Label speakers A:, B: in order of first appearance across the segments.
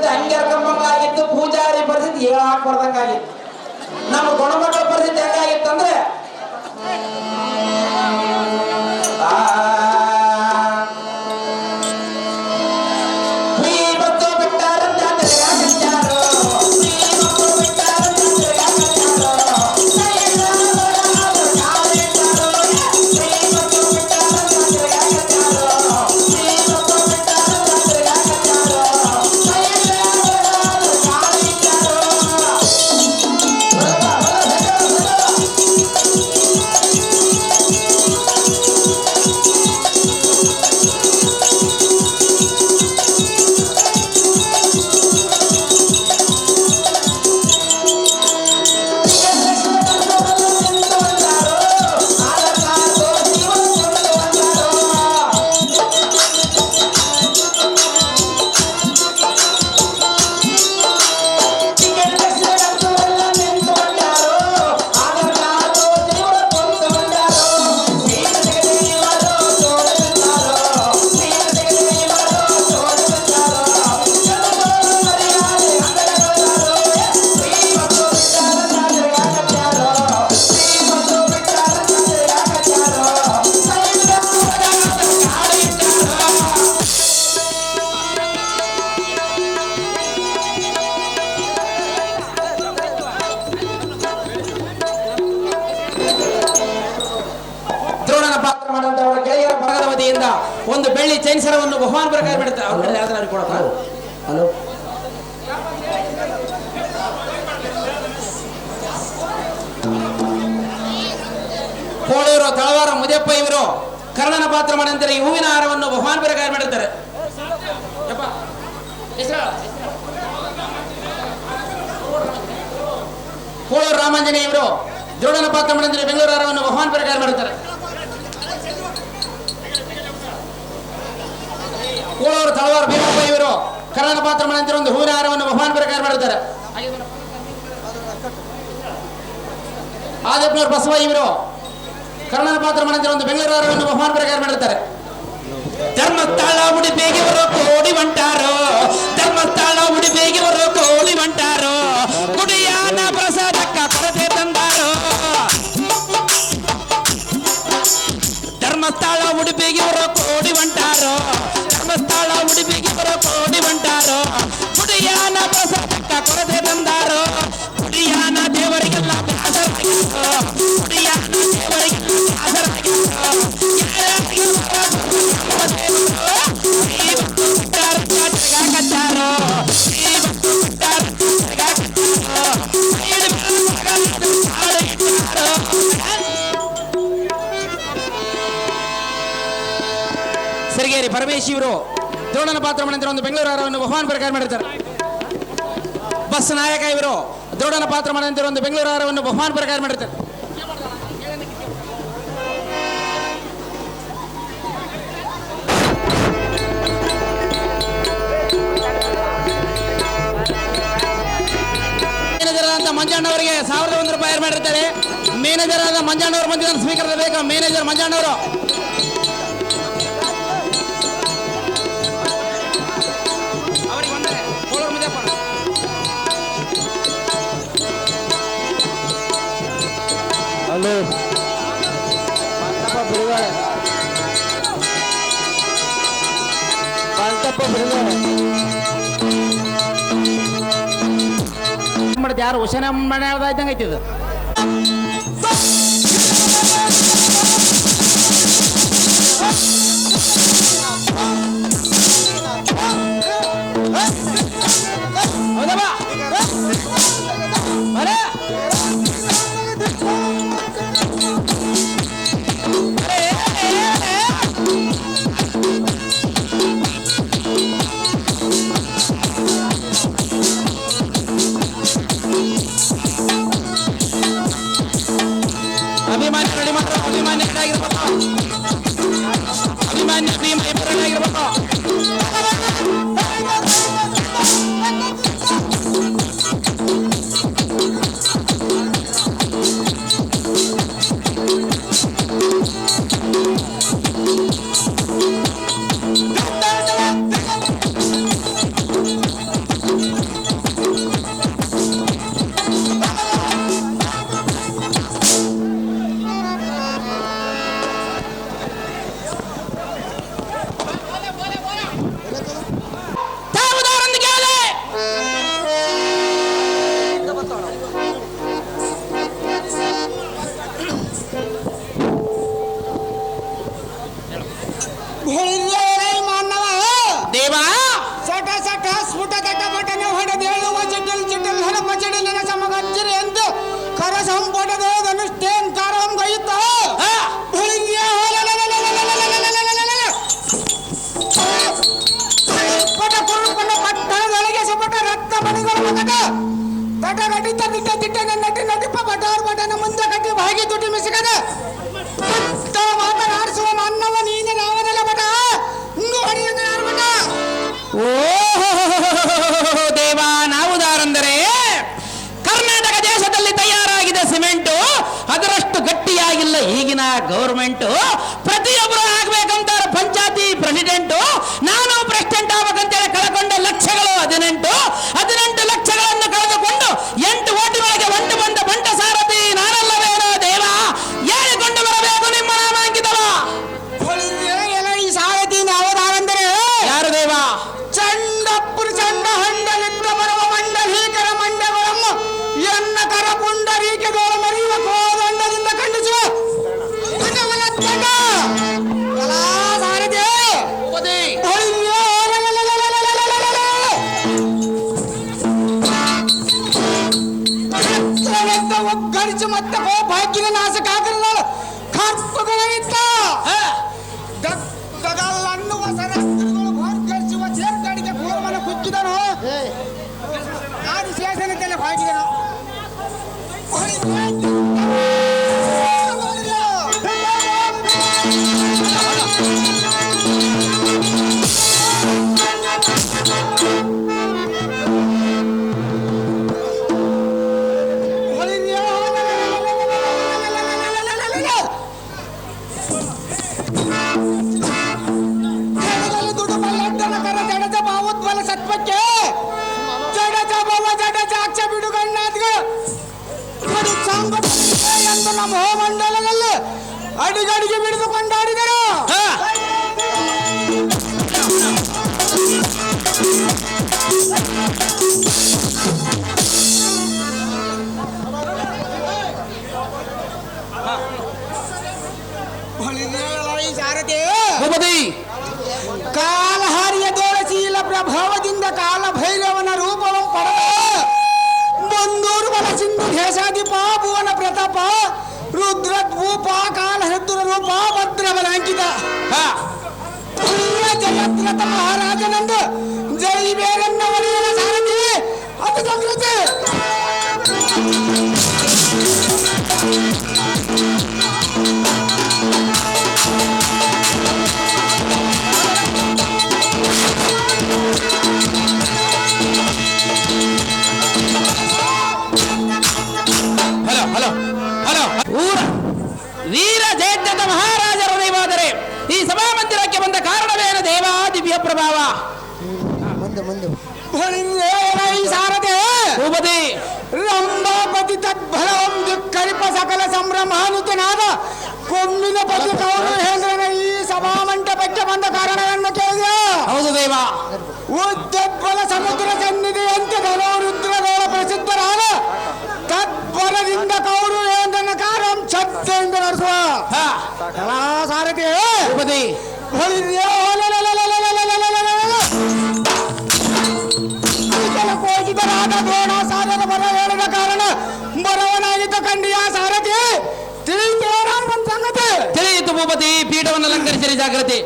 A: ಪರಿಸ್ಥಿತಿ ಹಂಗೆರ್ಕೊಂಬಂಗಾಗಿತ್ತು, ಪೂಜಾರಿ ಪರಿಸ್ಥಿತಿ ಹೇಳಾಕ್ ಬರ್ದಂಗಾಗಿತ್ತು. ನಮ್ಮ ಗುಣಮಟ್ಟದ ಪರಿಸ್ಥಿತಿ ಹೆಂಗಾಗಿತ್ತಂದ್ರೆ ಒಂದು ಬೆಳ್ಳಿ ಚೈನ್ ಸರವನ್ನು ಬಹುಮಾನ ಪ್ರಕಾರ ಬಿಡುತ್ತೆ. ಅವ್ರ ಕಡೆ ಯಾವ್ದಾದ್ರು ಕೊಡಪ್ಪ. ಹಲೋ, ಕೋಳೂರು ತಳವಾರ ಮುದಿಯಪ್ಪ ಇವರು ಕರ್ಣನ ಪಾತ್ರ ಮಾಡಂತಾರೆ ಈ ಹೂವಿನ ಹಾರವನ್ನು ಬಹುಮಾನ ಪ್ರಕಾರ ಮಾಡುತ್ತಾರೆ. ಕೋಳೂರು ರಾಮಾಂಜನೇಯ ಇವರು ದ್ರೋಣನ ಪಾತ್ರ ಮಾಡಂತಾರೆ ಬೆಂಗಳೂರು ಹಾರವನ್ನು ಬಹುಮಾನ ಪ್ರಕಾರ ಮಾಡುತ್ತಾರೆ. ಕೋಳೂರು ತಳವಾರ ಭೀಮಪ್ಪ ಇವರು ಕರ್ಣನ ಪಾತ್ರ ಮಾಡಂತಿರೋ ಒಂದು ಹೂವಿನ ಹಾರವನ್ನು ಬಹುಮಾನ ಪ್ರಕಾರ ಮಾಡುತ್ತಾರೆ. ಆದಿತ್ಯನೂರು ಬಸವ ಇವರು ಕರ್ಣನ ಪಾತ್ರ ಮಾಡಂತಿರೋ ಒಂದು ಬೆಂಗಳೂರು ಹಾರವನ್ನು ಬಹುಮಾನ ಪ್ರಕಾರ ಮಾಡುತ್ತಾರೆ. ಧರ್ಮಸ್ಥಳ ಉಡುಪಿಗೆವರು ಕೋಡಿ ಹೊಂಟಾರೋ, ಧರ್ಮಸ್ಥಳ ಉಡುಪಿಗೆವರು ಕೋಡಿ ಹೊಂಟಾರೋ, ಕುಡಿಯಾನ ಪ್ರಸಾದಕ್ಕ ಕೊರತೆ ತಂದಾರೋ. ಧರ್ಮಸ್ಥಳ ಉಡುಪಿಗೆವರು ಕೋಡಿ ಹೊಂಟಾರೋ, ಧರ್ಮಸ್ಥಳ ಉಡುಪಿಗೆವರು ಕೋಡಿ ಹೊಂಟಾರೋ, ಕುಡಿಯಾನ ಪ್ರಸಾದಕ್ಕ ಕೊರತೆ ತಂದಾರೋ. ಕುಡಿಯಾನ ದೇವರಿಗೆಲ್ಲ ಬೇಸರಾಗಿತ್ತು, ಕುಡಿಯಾನ ದೇವರಿಗೆಲ್ಲ ಸಿರಿಗೇರಿ ಪರಮೇಶ್ ಇವರು ದ್ರೋಣನ ಪಾತ್ರ ಮಾಡಿದ್ರೆ ಒಂದು ಬೆಂಗಳೂರು ಹಾರವನ್ನು ಬಹುಮಾನ ಪ್ರಕಾರ ಮಾಡಿರ್ತಾರೆ. ಬಸ್ ನಾಯಕ ಇವರು ದ್ರೋಣನ ಪಾತ್ರ ಮಾಡಿದ್ರೆ ಒಂದು ಬೆಂಗಳೂರು ಹಾರವನ್ನು ಬಹುಮಾನ ಪ್ರಕಾರ ಮಾಡಿರ್ತಾರೆ. ಮೇನೇಜರ್ ಅಂತ ಮಂಜಣ್ಣವರಿಗೆ 1001 ರೂಪಾಯಿ ಮಾಡಿರ್ತಾರೆ. ಮೇನೇಜರ್ ಆದ ಮಂಜಣ್ಣವರು ಬಂದಿದ್ದಾರೆ, ಸ್ವೀಕರಿಸ ಬೇಕು. ಮೇನೇಜರ್ ಮಂಜಣ್ಣವರು ಯಾರು ಹುಷನ ಮನೆ ಇದ್ದಂಗೆ ಐತಿದು. ಅಭಿಮಾನ್ಯ ಭೀಮ ಇಬ್ಬರ
B: ಮಣಿಗಳು ಮಗಟ ತಟ ನಟಿತ ದಿಟ್ಟ ದಿಟ್ಟ ನಟಿ ನಟಿಪ್ಪ ಬಟಾರ್ ಬಟನ ಮುಂದೆ ಕಟ್ಟಿ ಭಾಗಿ ದುಡ್ಡು ಮಿಸಿಕದ ಮಾತನಾಡಿಸುವ ಅನ್ನವ ನೀನೆ ನಾವನೆಲ್ಲ ಬಟ ನೋಡಿ ಯಾರು ಬಟ
A: ಓ ದೇವ ನಾವುದಾರೆಂದರೆ ಕರ್ನಾಟಕ ದೇಶದಲ್ಲಿ ತಯಾರಾಗಿದೆ ಸಿಮೆಂಟು ಅದರಷ್ಟು ಗಟ್ಟಿಯಾಗಿಲ್ಲ ಈಗಿನ ಗೌರ್ಮೆಂಟು ಪ್ರತಿಯೊಬ್ಬರು ಆಗ್ಬೇಕಂತಾರೆ ಪಂಚಾಯತಿ ಪ್ರೆಸಿಡೆಂಟು ನಾನು ಪ್ರೆಸಿಡೆಂಟ್ ಆಗ್ಬೇಕಂತೇಳಿ ಕಳ್ಕೊಂಡ ಲಕ್ಷಗಳು 18 ಲಕ್ಷಗಳನ್ನು ಕಳೆದುಕೊಂಡು 8 ಓಟಿನೊಳಗೆ ಒಂದು ಬಂದ ಬಂಟ ಸಾರಥಿ ನಾನಲ್ಲವೇನೋ ದೇವ ಹೇಳಿಕೊಂಡು ಬರಬೇಕು ನಿಮ್ಮ ನಾಮಾಂಕಿತವ
B: ಈ ಸಾರಥಿ ನಾವುದಾರೆಂದರೆ
A: ಯಾರು ದೇವ
B: ಚಂಡ ಪ್ರಚಂಡ ಹಂಡಲಿದ್ದ ಬರುವ ಮಂಡಲೀಕರ ಮಂಡಗಳನ್ನು ಎನ್ನ ಕರ ಪುಂಡರೀಕೆದೋಳ ಮರೆಯುವ ಕೋದಂಡದಿಂದ ಖಂಡಿಸುವ ಒಗ್ಗಡಿಸು ಮತ್ತೆ ಭಾಗ್ಯನ ನಾಶಕಾಗರದಳು ಕರ್ಪುಗಳಿತ್ತ ಅನ್ನುವ ಸರಸ್ಕರಿಗಳು ಹೊರಗಡಿಸುವ ಸೇರ್ಗಡಿಗೆ ಪೂರ್ವನ ಕುಚ್ಚಿದನು ಆದಿ ಶೇಷನಂತೆಲ್ಲ ಭಾಗಿದನು ಸತ್ವಕ್ಕೆ ಜಡಜ ಬವ ಜಡಜಾಕ್ಷ ಬಿಡುಗಣ್ಣಾದ್ಗಳು ಎಂದು ನಮ್ಮ ಹೋಮಂಡಲದಲ್ಲಿ ಅಡಿಗಡಿಗೆ ಬಿಡಿದು ಕೊಂಡಾಡಿದರು
A: ಭೂಪತಿ
B: ಕಾಲಹಾರಿಯ ದೋಳಶೀಲ ಪ್ರಭಾವದಿಂದ ಕಾಲ ಭೈರವನ ರೂಪವನ್ನು ಪಡೆದ ಬಂದೂರು ಬಲ ಸಿಂಧು ದೇಶಾಧಿಪ ಭುವನ ಪ್ರತಾಪ ರುದ್ರದ್ವೂಪ ಕಾಲ ಹೃದ್ರ ರೂಪ ಭದ್ರಬಲಾಂಕಿತ ಜಯದ್ರಥ ಮಹಾರಾಜನಂದ ಜೈ ಬೇರನ್ನ ಒಡೆಯನ ಸಾರಥಿ ಅದು ಜಾಗೃತಿ
A: ವೀರ ಜಯದ್ರಥ ಮಹಾರಾಜರ ದೈವಾದರೆ ಈ ಸಭಾಮಂದಿರಕ್ಕೆ ಬಂದ ಕಾರಣವೇನು ದೇವಾ ದಿವ್ಯ ಪ್ರಭಾವ
B: ಸಾರಥೆ
A: ಭೂಪತಿ
B: ರಂಭಾಪತಿ ತದ್ಭಲಂ ದುಃಖರಿಪ ಸಕಲ ಸಂಭ್ರಮಾನುತನಾದ ಕೊಂಬಿನ ಪತಿ ಕೌರವೇಂದ್ರನ ಈ ಸಭಾಮಂಟಪಕ್ಕೆ ಬಂದ ಕಾರಣವನ್ನು ಕೇಳಿದ
A: ಹೌದು ದೇವ
B: ಉದ್ದದ್ಬಲ ಸಮುದ್ರ ಸನ್ನಿಧಿಯಂತೆ ಧನೋರುದ್ರಗೋಳ ಪ್ರಸಿದ್ಧರಾದ ತದ್ಬಲದಿಂದ ಕೌರವೇಂದ್ರನ ಕಾರ್ಯಂ ಛತ್ತೆಯಿಂದ ನಡೆಸುವ ಕಲಾ ಸಾರಥಿ
A: ಭೂಪತಿ
B: ಕೋಚಿತರಾದ ದ್ರೋಣಾಚಾರ್ಯರ ಬರ ಹೇಳಿದ ಕಾರಣ ಬರವನಾಗಿದ್ದ ಕಂಡಿಯ ಸಾರಥಿ ಸಂಗತಿ
A: ತಿಳಿಯಿತು ಭೂಪತಿ ಪೀಠವನ್ನು ಅಲಂಕರಿಸಿರಿ ಜಾಗೃತಿ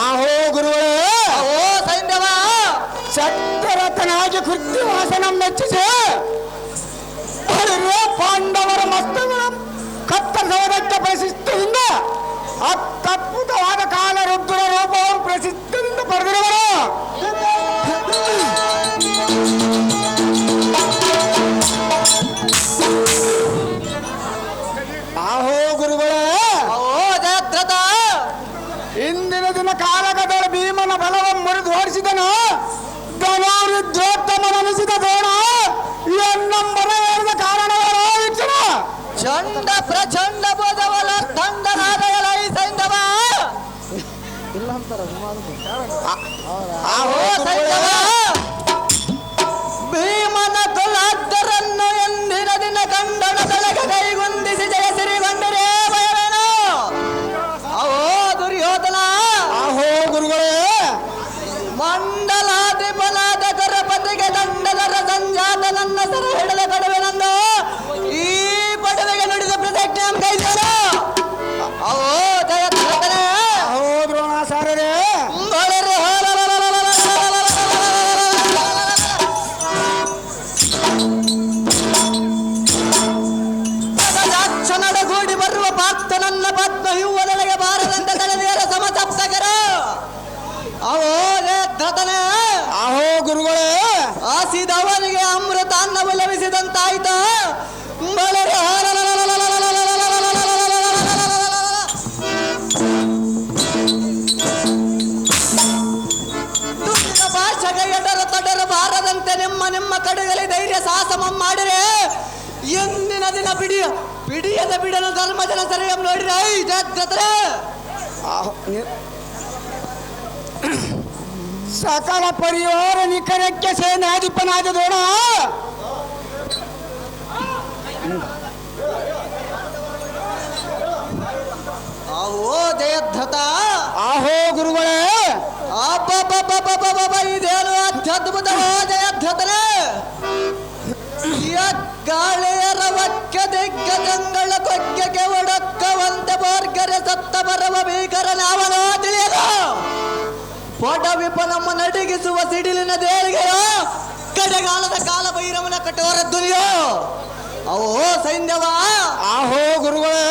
B: ಆಹೋ ಗುರುಗಳೇ
A: ಓ ಸೈನ್ಯವ
B: ಚಕ್ರರಥನಾಗಿ ಕೃತ್ಯವಾಸನ ಮೆಚ್ಚಿಸಿ ಪಾಂಡವರ ಮಸ್ತಗಳ ಕತ್ತರಿಸುವುದಕ್ಕೆ ಪ್ರಸಿದ್ಧದಿಂದ ಅತ್ಯದ್ಭುತವಾದ ಕಾಲ ರುದ್ರ ರೂಪವನ್ನು ಪ್ರಸಿದ್ಧದಿಂದ ಪಡೆದಿರುವರು ಆಹೋ ಗುರುಗಳೇ ಇಂದಿನ ದಿನ ಕಾಲಕದಲ್ಲಿ ಭೀಮನ ಬಲವನ್ನು ಮುರಿದು ಓಡಿಸಿದನು ಧನುರುದ್ರೋತ್ತಮನೆನಿಸಿದ ದ್ರೋಣ ಎನ್ನಂಬರ ಹೇಳಿದ ಕಾರಣವೇನೋ ವೀಕ್ಷಣ
C: ಚಂಡ ಪ್ರಚಂಡ ಬೋಧವಲ ತಂಡನಾದಯಲ ಈ ಸೈಂಧವ
B: ಆಹೋ
C: ಸೈಂಧವ ಭೀಮನ ಕುಲಾದ್ದರನ್ನು ಎಂದಿನ ದಿನ ಕಂಡನ ಬೆಳಗ್ಗೆ ಕೈಗುಂದಿಸಿ ಜಯಸಿರಿಗೊಂಡರೇ ಭಯವೇನು ಅವೋ ದುರ್ಯೋಧನ
B: ಆಹೋ ಗುರುಗಳೇ
C: ಮಂಡಲಾಧಿಪನಾದ ಕರಪತಿಗೆ ದಂಡದರ ಸಂಜಾತ ನನ್ನ ಸರ ಹಿಡದ ಕಡುವೆನಂದು ಈ ಪಡುವೆಗೆ ನುಡಿದ ಪ್ರತಿಜ್ಞೆ ಕೈದೇನು ಅವೋ ಪದ್ಮ ಹೂವದೊಳಗೆ ಬಾರದಂತೆ ತಳೆದಿಯರ ಸಮಸಪ್ತಕರ ಅವೋ ಧತನೆ
B: ಆಹೋ ಗುರುಗಳೇ
C: ಆಸಿದವನಿಗೆ ಅಮೃತ ಅನ್ನವು ಲಭಿಸಿದಂತಾಯ್ತ ಭಾಷೆಗೈಯಟರ ತಡರ ಬಾರದಂತೆ ನಿಮ್ಮ ಕಡೆಗಳಲ್ಲಿ ಧೈರ್ಯ ಸಾಹಸ ಮಾಡಿರೆ ಎಂದಿನ ದಿನ ಬಿಡಿಯದ ಬಿಡಲು ಧರ್ಮಜನ ಸರಿಯ ನೋಡಿರ
B: ಸಕಲ ಪರಿವಾರ ನಿಖರಕ್ಕೆ ಸೇನಾಧಿಪನಾದ ದೋಣ
C: ಆಹೋ ಜಯದ್ಧತ
B: ಆಹೋ ಗುರುಗಳೇ
C: ಇದೇನು ಅತ್ಯದ್ಭುತವೋ ಜಯದ್ಧತನೇ ಗಾಳಿಯರವಕ್ಕೆ ದಿಗ್ಗಜಂಗಳ ಕೊಗ್ಗೆಗೆ ಒಡಕ್ಕವಂತೆ ಬೋರ್ಗರೆ ಸತ್ತ ಬರುವ ಭೀಕರನಾವನೋ ತಿಳಿಯಲು ಪೋಟ ವಿಪನಮ್ಮ ನಡಿಗಿಸುವ ಸಿಡಿಲಿನ ದೇಳಿಗೆಯೋ ಕಡೆಗಾಲದ ಕಾಲ ಭೈರವನ ಕಠೋರ ಧ್ವನಿಯೋ ಅವೋ ಸೈನ್ಯವ
B: ಆಹೋ ಗುರುಗಳೇ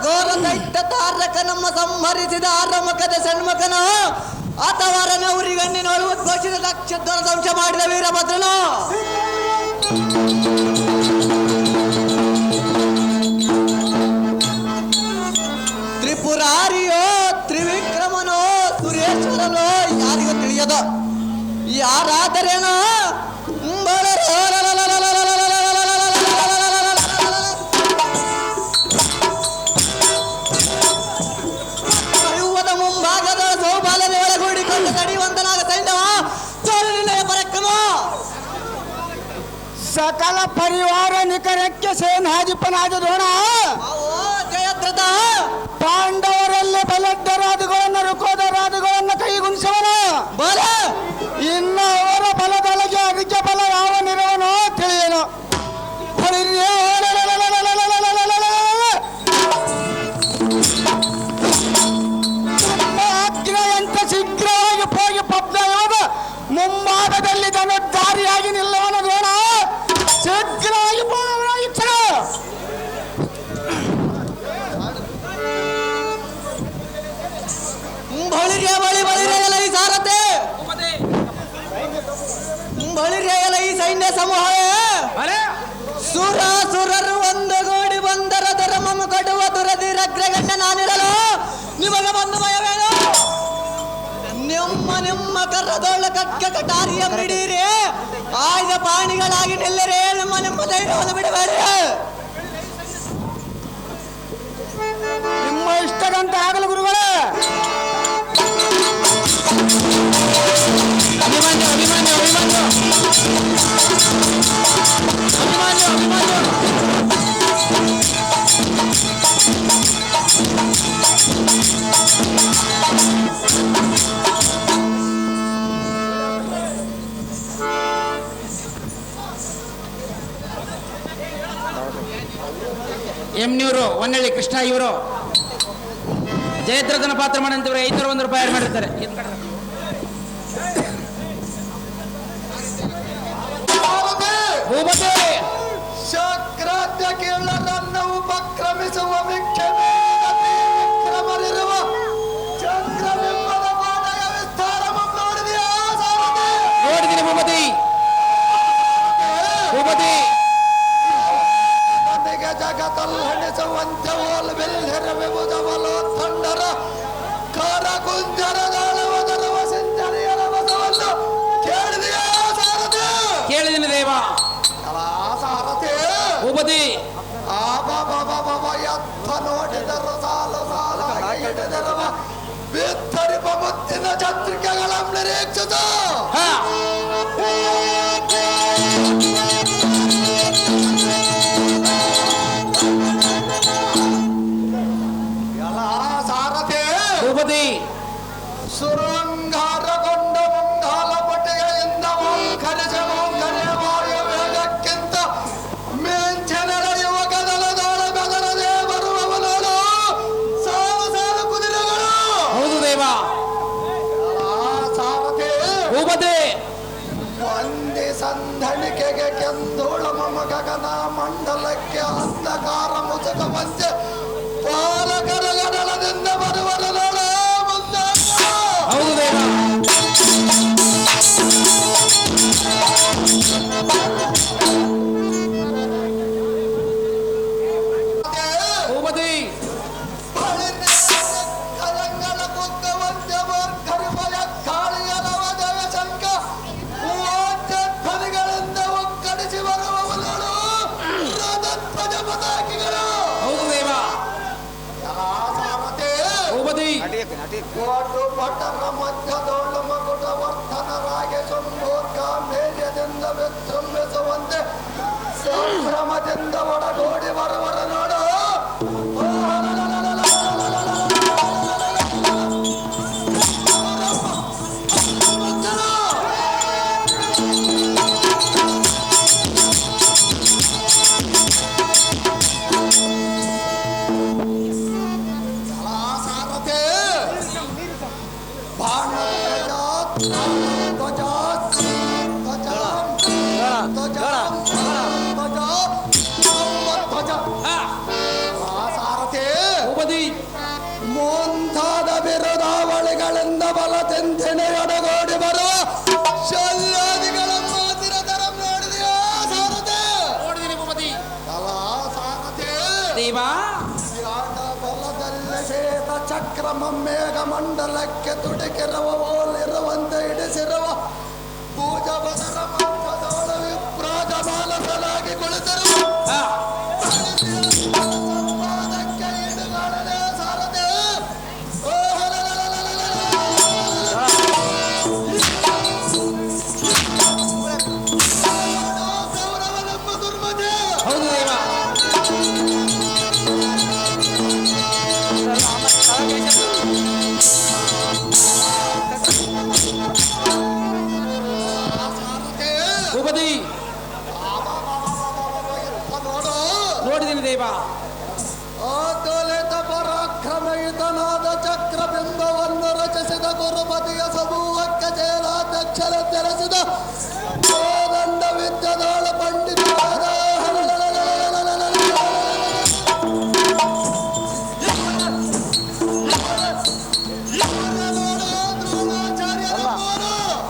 C: ಘೋರ ದೈತ್ಯ ತಾರಕ ನಮ್ಮ ಸಂಹರಿಸಿದ ಆರಮುಖದ ಷಣ್ಮುಖನ ಅಥವಾ ಊರಿಗಣ್ಣಿನೋಳು ಉದ್ಘೋಷಿತ ನಕ್ಷತ್ರ ಧ್ವಂಸ ಮಾಡಿದ ವೀರಭದ್ರನು ತ್ರಿಪುರಾರಿಯೋ ತ್ರಿವಿಕ್ರಮನೋ ಸುರೇಶ್ವರನೋ ಯಾರಿಗೂ ತಿಳಿಯದ ಯಾರಾದರೇನೋ ಮುಂಭಾಗದ ಸೌಭಾಗ್ಯದ ಒಳಗೂಡಿಕೊಂಡು ನಡೆಯುವಂತನಾಗ ಸೈನ್ಯವ ತೋರಿನಿಲಯ ಪರಕ್ರಮ
B: ಸಕಲ ಪರಿವಾರ ನಿಖರಕ್ಕೆ ಸೇನಾಧಿಪನಾದ ದೋಣ
C: ಜಯದ್ರಥ
B: ಪಾಂಡವರಲ್ಲಿ ಬಲದ್ದರಾದುಗಳನ್ನು ರುಕೋದರಾದುಗಳನ್ನು ಕೈಗುಣಿಸುವನು
C: ಬಲ
B: ಇನ್ನು ಅವರ ಬಲದೊಳಗೆ ಅದಕ್ಕೆ ಬಲ ಯಾವ ನಿರವನೋ ತಿಳಿಯನು ಅಗ್ನಿಯಂತೆ ಶೀಘ್ರವಾಗಿ ಹೋಗಿ ಪದ್ಮಯೋಗ ಮುಂಭಾಗದಲ್ಲಿ ದಾರಿಯಾಗಿ ನಿಲ್ಲವನ ದೋಣ ಶೀಘ್ರವಾಗಿ
C: ಬಳಿರೆಯಲ ಈ ಸಾರಥೆ ಬಳಿರೆಯಲ ಈ ಸೈನ್ಯ ಸಮೂಹವೇ ಸುರರು ಒಂದುಗೂಡಿ ಬಂದರ ಧರ್ಮಮ ಕಡುವ ದುರದಿರಗ್ರಗಣ್ಣ ನಾನಿರಲು ನಿಮಗೆ ಬಂದು ಭಯವೇನು ನಿಮ್ಮ ಕರ್ರದೊಳ್ಳ ಕಟ್ಕ ಕಟಾರಿಯ ಬಿಡೀರಿ ಆಯ್ದ ಪಾಣಿಗಳಾಗಿ ನಿಲ್ಲರೆ ನಿಮ್ಮ ಧೈರ್ಯವನ್ನು ಬಿಡಬೇಡಿ
B: ನಿಮ್ಮ ಇಷ್ಟದಂತೆ ಆಗಲು ಗುರುಗಳೇ
A: ಎಮ್ನೂರು ಹೊನ್ನಳ್ಳಿ ಕೃಷ್ಣ ಇವರು ಜಯದ್ರಥನ ಪಾತ್ರ ಮಾಡಂತವ್ರು 501 ರೂಪಾಯಿ ಮಾಡಿರ್ತಾರೆ. ಭೂಪತಿ
C: ಶಕ್ರಾದ್ಯ ಕೇಳರನ್ನು ಉಪಕ್ರಮಿಸುವ ವಿಕ್ರಮರಿರುವ ಚಂದ್ರಬಿಂಬದ ಕೋಟೆಯ ವಿಸ್ತಾರ ನೋಡಿದೆಯಾ
A: ನೋಡಿದ್ದೀನಿ ಭೂಪತಿ. ಭೂಪತಿ
C: ನನಗೆ ಜಗತ್ತಲ್ಲಣಿಸುವಂತೆ ಓಲ್ವೆಲ್ಲೆರವೆವುದವಲೋ ತಂಡರ ಕಾರ ಕುಂಜರಗಾಳವದರವ ಸಿಂಚನೆಯರ ಬಸವನ್ನು ಕೇಳಿದೆಯಾ ಸಾರಥಿ?
A: ಕೇಳಿದ್ದೀನಿ ದೇವ.
C: ಸಾರಥಿ
A: ಭೂಪತಿ
C: ಎತ್ತ ನೋಡಿದರು ಸಾಲು ಸಾಲಾಗಿ ಹಿಡಿದರವ ಬಿತ್ತರಿಪ ಮುತ್ತಿನ ಛತ್ರಿಕೆಗಳನ್ನು ನಿರೀಕ್ಷಿಸ ಸಾರಥಿ
A: ಭೂಪತಿ
C: ಸುರಂಗಾರಗೊಂಡ ಮುಂಗಾಲ ಪಟೆಯಿಂದ ಓಂಕರಿಸ ಓಂಕರ್ಯ ವಾಯು ವೇಗಕ್ಕಿಂತ ಮಿಂಚೆ ನಡೆಯುವ ಗದಲದಾಳ ಬೆದರದೆ ಬರುವವನೋಡು ಸಾಲು ಸಾಲು ಕುದುರೆಗಳು.
A: ಹೌದು ದೇವ.
C: ಸಾರಥಿ
A: ಭೂಪತಿ
C: ಒಂದೇ ಸಂಧಣಿಕೆಗೆ ಕೆಂದೋಳ ಮಮ ಗಗನ ಮಂಡಲಕ್ಕೆ ಅಂಧಕಾರ ಮುಸುಕ ಮಂಚೆ
B: ಕೋಟು ಭಟರ ಮಧ್ಯದೋಳ ಮಗುಟ ವರ್ತನರಾಗೆ ಸಂಭೋಗ ಮೇಲ್ಯದಿಂದ ವಿಜೃಂಭಿಸುವಂತೆ ಸಂಭ್ರಮದಿಂದ ಒಡಗೂಡಿ ಬರುವರ ನೋಡು. ಮುಂತಾದ ಬಿರುದಾವಳಿಗಳಿಂದ ಬಲತೆಂತೆನೆ ಒಡಗೂಡಿ ಬರುವ ಶಲ್ಯಾದಿಗಳ ಮಾತಿರದರ ನೋಡಿದೆಯಾ ಸಾರಥೆ?
A: ನೋಡಿದೀನಿ ಭೂಪತಿ.
B: ಕಲಾ ಸಾರಥೆ
A: ದೇವಾ
B: ಬಲದಲ್ಲಿ ಶೇತ ಚಕ್ರ ಮೇಘ ಮಂಡಲಕ್ಕೆ ತುಡಿಕಿರುವ ಓಲಿರುವಂತೆ ಇಡಿಸಿರುವ ಪೂಜ ಬದರ ಮಂತ್ರದೋಳ ವಿಪ್ರಾಜ ಬಾಲಸಲಾಗಿ ಕುಳಿತಿರುವ ಸಂವಾದಕ್ಕೆ ಇಡುಗಾಡಲೇ ಸಾರಥೆ. ಗೌರವನೆಂಬ ದುರ್ಮತಿ.
A: ಹೌದು ದೇವ. ಭೂಪತಿ ನೋಡಿದ್ದೀನಿ ದೇವ.
B: ಆತೋಲಿತ ಪರಾಕ್ರಮಯುತನಾದ ಚಕ್ರಬಿಂಬವನ್ನು ರಚಿಸಿದ ಗುರುಪತಿಯ ಸಮೂಹಕ್ಕೆ ಚೇಲಾಧ್ಯಕ್ಷರ ತೆರೆಸಿದ ಕೋದಂಡ ವಿದ್ಯದಾಳ ಪಂಡಿತರಾದ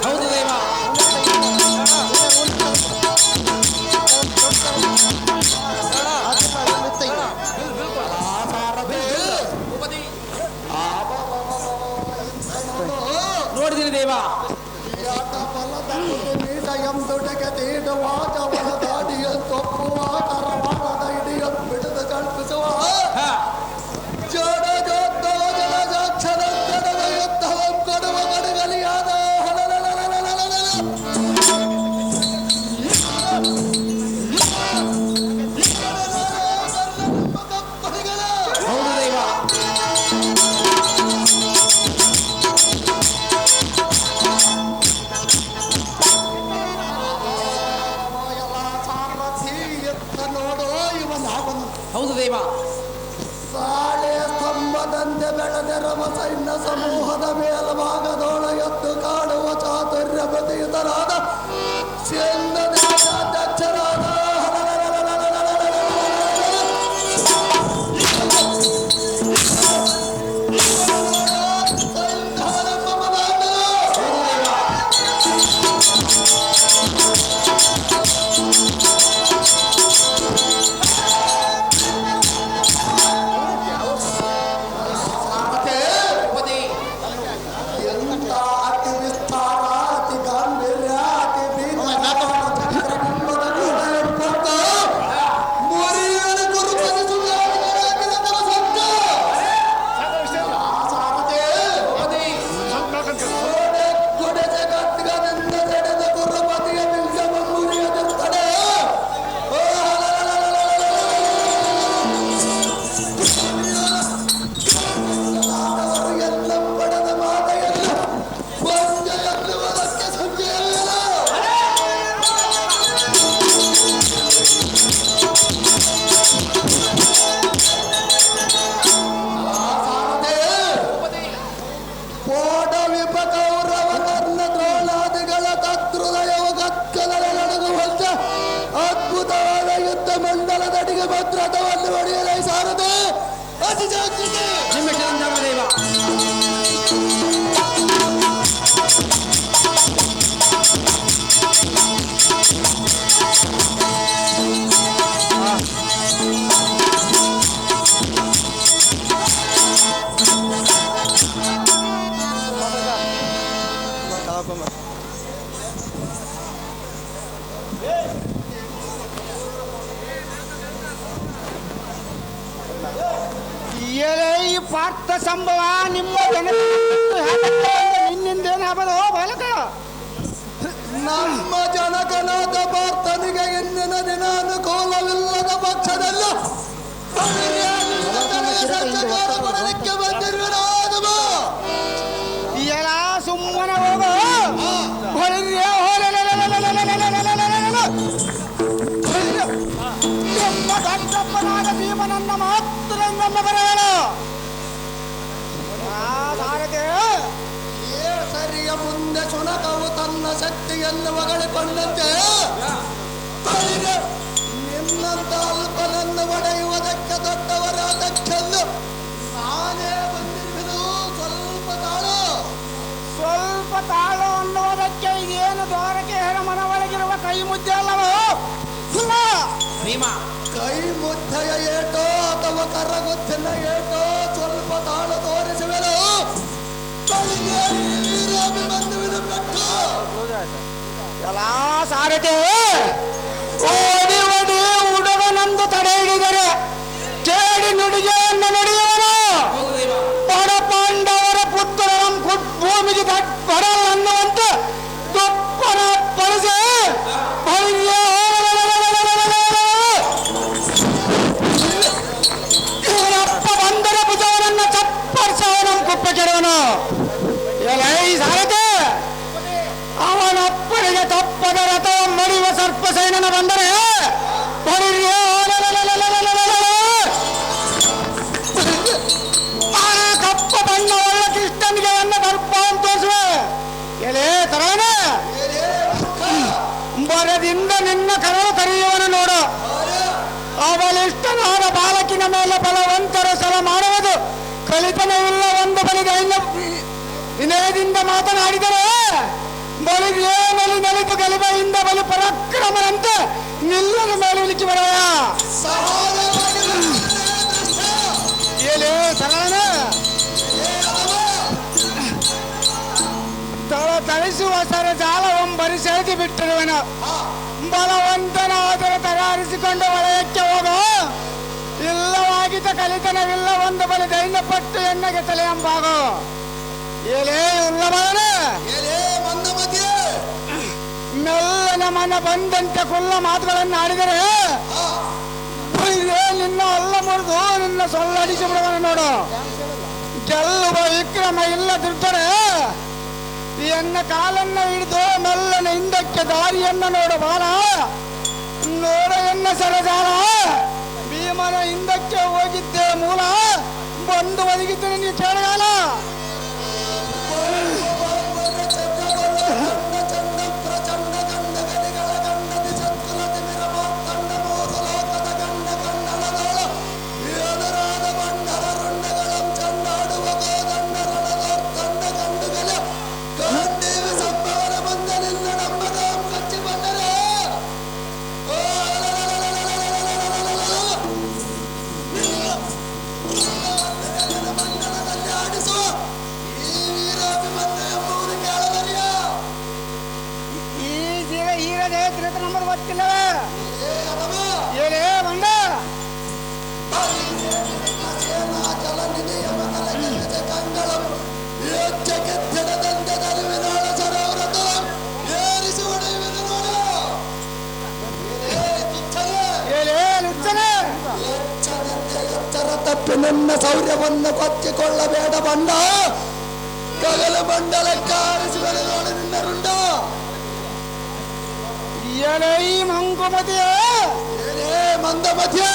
A: ಹೌದು ದೇವ. ನೋಡಿದ್ದೀನಿ ದೇವ.
B: ದುಡಿಗೆ ತೀಡು ವಾಚವನ ದಾಡಿಯ ತೊಪ್ಪುವ ಕರವಾಣದ ಹಿಡಿಯ ಬಿಡದ ಕಲ್ಪಿಸುವ ಜಡ ಜೋದ್ದೋಜನ ಜಾಕ್ಷರ ಜಡದ ಯುದ್ಧವಂ ಕೊಡುವ ಗಡುಗಲಿಯಾದ
A: ಹೌದು ದೇವ.
B: ನೋಡು ಇವನಾಗನು
A: ಹೌದು ದೇವ.
B: ಸಾಳೆ ಸ್ತಂಭದಂತೆ ಬೆಳೆದಿರುವ ಸೈನ್ಯ ಸಮೂಹದ ಮೇಲ್ಭಾಗದೋಳ ಎದ್ದು ಕಾಡುವ ಚಾತುರ್ಯ ಪ್ರತಿಯುತರಾದ ಅಧ್ಯಕ್ಷರಾದ ಅತಿ ವಿಸ್ತಾರ ಅತಿ ಗಾಂಭೀರ್ಯ ಅತಿ ಬೀಜ ಭದ್ರತವನ್ನು ಹೊಡೆಯಲೇ ಸಾರದೆ ಅತಿ ಜಾಗೃತಿ
A: ದೇವ.
B: ಪಾರ್ಥ ಸಂಭವ ನಿಮ್ಮ ನಿನ್ನಿಂದೇನಾಗದು ಬಾಲಕ
C: ನಮ್ಮ ಜನಕನಾದ ಪಾರ್ಥನಿಗೆ ಇಂದಿನ ದಿನ ಅನುಕೂಲವಿಲ್ಲದ ಪಕ್ಷದಲ್ಲ ಮಾಡಲಿಕ್ಕೆ ಬಂದಿರುವುದು
B: ಎಲ್ಲ ಸುಮ್ಮನೆ ಹೋಗು ದೊಡ್ಡಪ್ಪನಾದ ಭೀಮನನ್ನ ಮಾತ್ರ ನಮ್ಮ ಬರಬೇಡ
C: ಸರಿಯ ಮುಂದೆ ಶುನಕವು ತನ್ನ ಶಕ್ತಿಯನ್ನು ಹೊಗಳಿಕೊಂಡಂತೆ ನಿನ್ನಂತ ಅಲ್ಪನನ್ನು ಒಡೆಯುವುದಕ್ಕೆ ದೊಡ್ಡವರಾದಕ್ಕೆಂದು ನಾನೇ ಬಂದಿರುವುದು.
B: ಸ್ವಲ್ಪ ತಾಳು ಅನ್ನುವುದಕ್ಕೆ ಇದೇನು ದ್ವಾರಕೆ ಮನ ಒಳಗಿರುವ ಕೈ ಮುದ್ದೆ ಅಲ್ಲವೋ
C: ಕೈ ಮುದ್ದೆಯ ಏಟೋ ಅಥವಾ ಕರಗುತ್ತಿನ ಏಟೋ ಸ್ವಲ್ಪ ತಾಳು ತೋರಿಸುವೆನು.
B: ಎಲ್ಲ ಸಾರಥಿ ಓಡಿ ಓಡಿ ಹುಡುಗನಂದು ತಡೆ ಹಿಡಿದರೆ ಕೇಳಿ ನುಡಿಗೆಯನ್ನು ನುಡಿಯುವನು. ಪಡ ಪಾಂಡವರ ಪುತ್ರನ ಭೂಮಿಗೆ ಬಡಲ್ ಅನ್ನುವಂತೆ ದೊಪ್ಪನ ಬಳಸಿ ಇವನಪ್ಪ ಬಂದರೆ ಭುಜವನನ್ನ ಚಪ್ಪರ್ಸವನ ಕುಪ್ಪ ಕೆಡವನು. ಎಲೈ ಸಾರಥಿ ಅವನಪ್ಪನಿಗೆ ತಪ್ಪದ ರಥ ಮಡಿಯುವ ಸರ್ಪಸೈನನ ಬಂದರೆ ಕಪ್ಪ ಬಣ್ಣ ಒಳ್ಳ ಕೃಷ್ಣನಿಗೆ ಅನ್ನ ದರ್ಪ ಅಂತ ತೋರಿಸುವೆ. ಎಲೇ ತರವನೆ ಬರದಿಂದ ನಿನ್ನ ಕರಳು ಕರೆಯುವನು ನೋಡು. ಅವಳಿಷ್ಟನಾದ ಬಾಲಕಿನ ಮೇಲೆ ಬಲವಂತರ ಸಲ ಮಾಡುವುದು ಕಲಿತನವಿಲ್ಲ. ಒಂದು ಬಲಿಗೆ ವಿನಯದಿಂದ ಮಾತನಾಡಿದರೆ ಬಲಿಗೆ ನಲಿತು ಗಲಿಬೆಯಿಂದ ಬಲು ಪರಾಕ್ರಮನಂತೆ ನಿಲ್ಲದ ಮೇಲೆ ಉಲಿಕ್ಕಿ ಬರೆಯ ಏನೇ ಸರಳನ ತಳಿಸುವ ಸರ ಜಾಲವೊಂಬರಿ ಸೆಳೆದು ಬಿಟ್ಟಿರುವನು. ಬಲವಂತನಾದರೆ ತಯಾರಿಸಿಕೊಂಡು ವಲಯಕ್ಕೆ ಹೋಗೋ. ಇಲ್ಲವಾಗಿದ್ದ ಕಲಿತನವಿಲ್ಲ. ಒಂದು ಬಲಿ ದೈನ್ಯ ಪಟ್ಟು ಎಣ್ಣೆಗೆ ತಲೆಯಂಬಾಗೋ. ಏಲೇ ಉಲ್ಲಮನ ಮೆಲ್ಲನ ಮನ ಬಂದಂತೆ ಕುಲ್ಲ ಮಾತುಗಳನ್ನು ಆಡಿದರೆ ನಿನ್ನ ಅಲ್ಲ ಮುರಿದು ನಿನ್ನ ಸೊಲ್ಲಡಿಸಿ ಬಿಡುವನು ನೋಡು. ಗೆಲ್ಲುವ ವಿಕ್ರಮ ಇಲ್ಲದಿದ್ದರೆ ಎನ್ನ ಕಾಲನ್ನ ಹಿಡಿದು ಮೆಲ್ಲನ ಹಿಂದಕ್ಕೆ ದಾರಿಯನ್ನು ನೋಡು ಬಾಲ. ನೋಡ ಎನ್ನ ಸರಜಾಲ ಭೀಮನ ಹಿಂದಕ್ಕೆ ಹೋಗಿದ್ದೆ ಮೂಲ ಬಂದು ಒದಗಿದ್ದು ನಿನಗೆ ಕೇಳಗಾಲ. ಏನೇ ಬಂದ
C: ತಪ್ಪಿ ನನ್ನ ಶೌರ್ಯವನ್ನು ಕೊಚ್ಚಿಕೊಳ್ಳಬೇಡ ಬಂಡ. ಕಗಲ ಮಂಡಲಕ್ಕೆ ಆರಿಸುವನು ನೋಡು ನಿನ್ನ ರುಂಡ.
B: ಎಲೈ ಮಂಕುಮತಿಯೇ
C: ಮಂದಮತಿಯೇ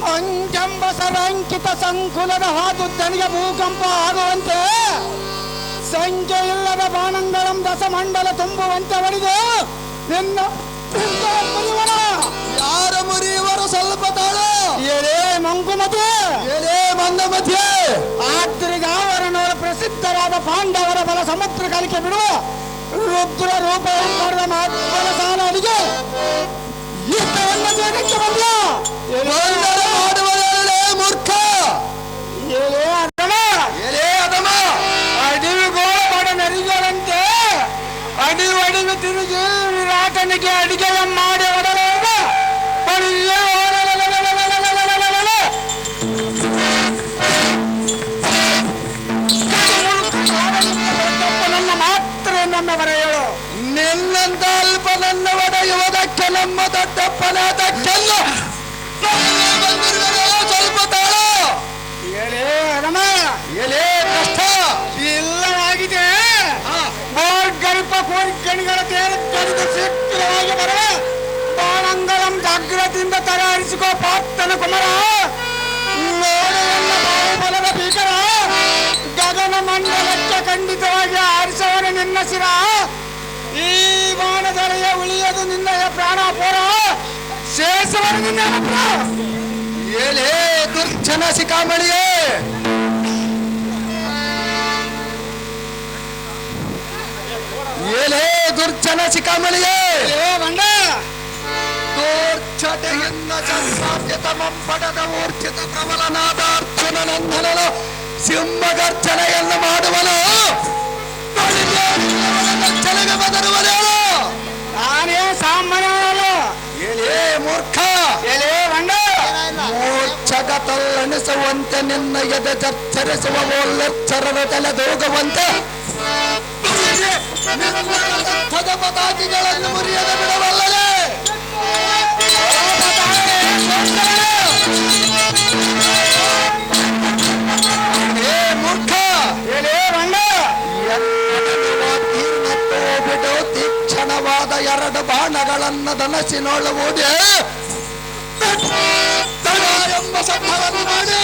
B: ಮಂಜಂಬ ಸರಂಕಿತ ಸಂಕುಲದ ಹಾದುದ್ದನಿಗೆ ಭೂಕಂಪ ಆಗುವಂತೆ ಸಂಖ್ಯೆ ಇಲ್ಲದ ಬಾಣಂಗಳಂ ದಸಮಂಡಲ ತುಂಬುವಂತೆ ಹೊಡೆದು ನಿನ್ನ
C: ಯಾರ ಮುರಿಯುವರು ಸ್ವಲ್ಪ ತಾಳು.
B: ಎಲೇ ಮಂಕುಮತಿ
C: ಎಲೇ ಮಂದಮತಿಯೇ
B: ಆದ್ರಿಗಾವರನವರ ಪ್ರಸಿದ್ಧರಾದ ಪಾಂಡವರ ಬಲ ಸಮುದ್ರ ಕಲಿಕೆ ಬಿಡುವ ರುದ್ರ ರೂಪ ಪಡೆದ ಮಹಾತ್ಮನ ಸಾಲಿಗೆ ಯುದ್ಧವನ್ನು ಬೇಗಕ್ಕೆ ಬಂದ
C: ಮಾಡುವುದೇ ಮೂರ್ಖ.
B: ಅಡಿವಿಗೋಳ ಬಡ ನರಿಗಳಂತೆ ಅಡಿವು ತಿರುಗಿ ವಿರಾಟನಿಗೆ ಅಡಿಗೆ ಮಾಡಿ ಹೊಡಲಾಗ ಪಾರ್ಥನ ಕುಮರ ನೋಡು ಎಲ್ಲ ಬಾಹುಬಲದ ಭೀಕರ ಗಗನ ಮಂಡಲಕ್ಕೆ ಖಂಡಿತವಾಗಿ ಆರಿಸವನು ನಿನ್ನ ಶಿರ ಈ ಬಾಣದರೆಯ ಉಳಿಯದು ನಿನ್ನಯ ಪ್ರಾಣ ಪೋರ ಶೇಷವನು ನಿನ್ನ ಏಳೇ ದುರ್ಜನ ಶಿಖಾಮಣಿಯೇ ಏಳೇ ದುರ್ಜನ ಶಿಖಾಮಣಿಯೇ ಬಂಡ ದೋರ್ಛತೆಯಿಂದ ಸಂಸಾಧ್ಯತಮಂ ಪಡೆದ ಮೂರ್ಛಿತ ಪ್ರಬಲನಾದ ಅರ್ಜುನನಂದನನು ಸಿಂಹಗರ್ಜನೆಯನ್ನು ಮಾಡುವನು ಗರ್ಜನೆಗೆ ಬದರುವನೇಳು ನಾನೇ ಸಾಮಾನ್ಯ ಎಲೇ ಮೂರ್ಖ ಎಲೇ ಬಂಡ ಮೂರ್ಛಗತಲ್ಲಣಿಸುವಂತೆ ನಿನ್ನ ಎದೆ ಚರ್ಚರಿಸುವ ಓಲ್ಲಚ್ಚರದ ತಲೆದೂಗುವಂತೆ ಪತಾಕಿಗಳನ್ನು ಮುರಿಯದೆ ಬಿಡಬಲ್ಲದೆ ಮೂರ್ಖ ಬಿಡು ತೀಕ್ಷಣವಾದ ಎರಡು ಬಾಣಗಳನ್ನು ಧನಸಿನೊಳಗೂಡಿ ಎಂಬ ಸಂಭವನ್ನು ಮಾಡಿ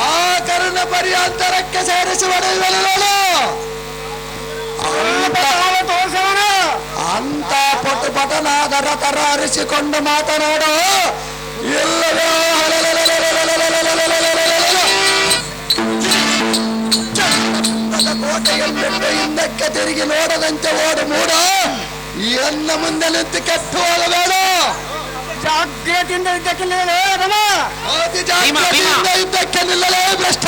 B: ಆ ಕರ್ಣ ಪರ್ಯಾಂತರಕ್ಕೆ ಸೇರಿಸುವಳು ಅಂತ ಪಟುಪಟನಾದ ರಥರ ಅರಿಸಿಕೊಂಡು ಮಾತನಾಡು ಇಲ್ಲವೇ ಕೋಟೆಯಲ್ಲಿಟ್ಟು ಹಿಂದಕ್ಕೆ ತಿರುಗಿ ನೋಡದಂತೆ ಓಡು ಮೂಡ ಎನ್ನ ಮುಂದೆ ನಿಂತು ಕೆಟ್ಟು ಹೋಗಬೇಡ ಜಾಗ್ರತೆಯಿಂದ ಇದ್ದಕ್ಕೆ ಜಾಗ್ರತೆಯಿಂದ ಇದ್ದಕ್ಕೆ ನಿಲ್ಲಲೇ ಭ್ರಷ್ಟ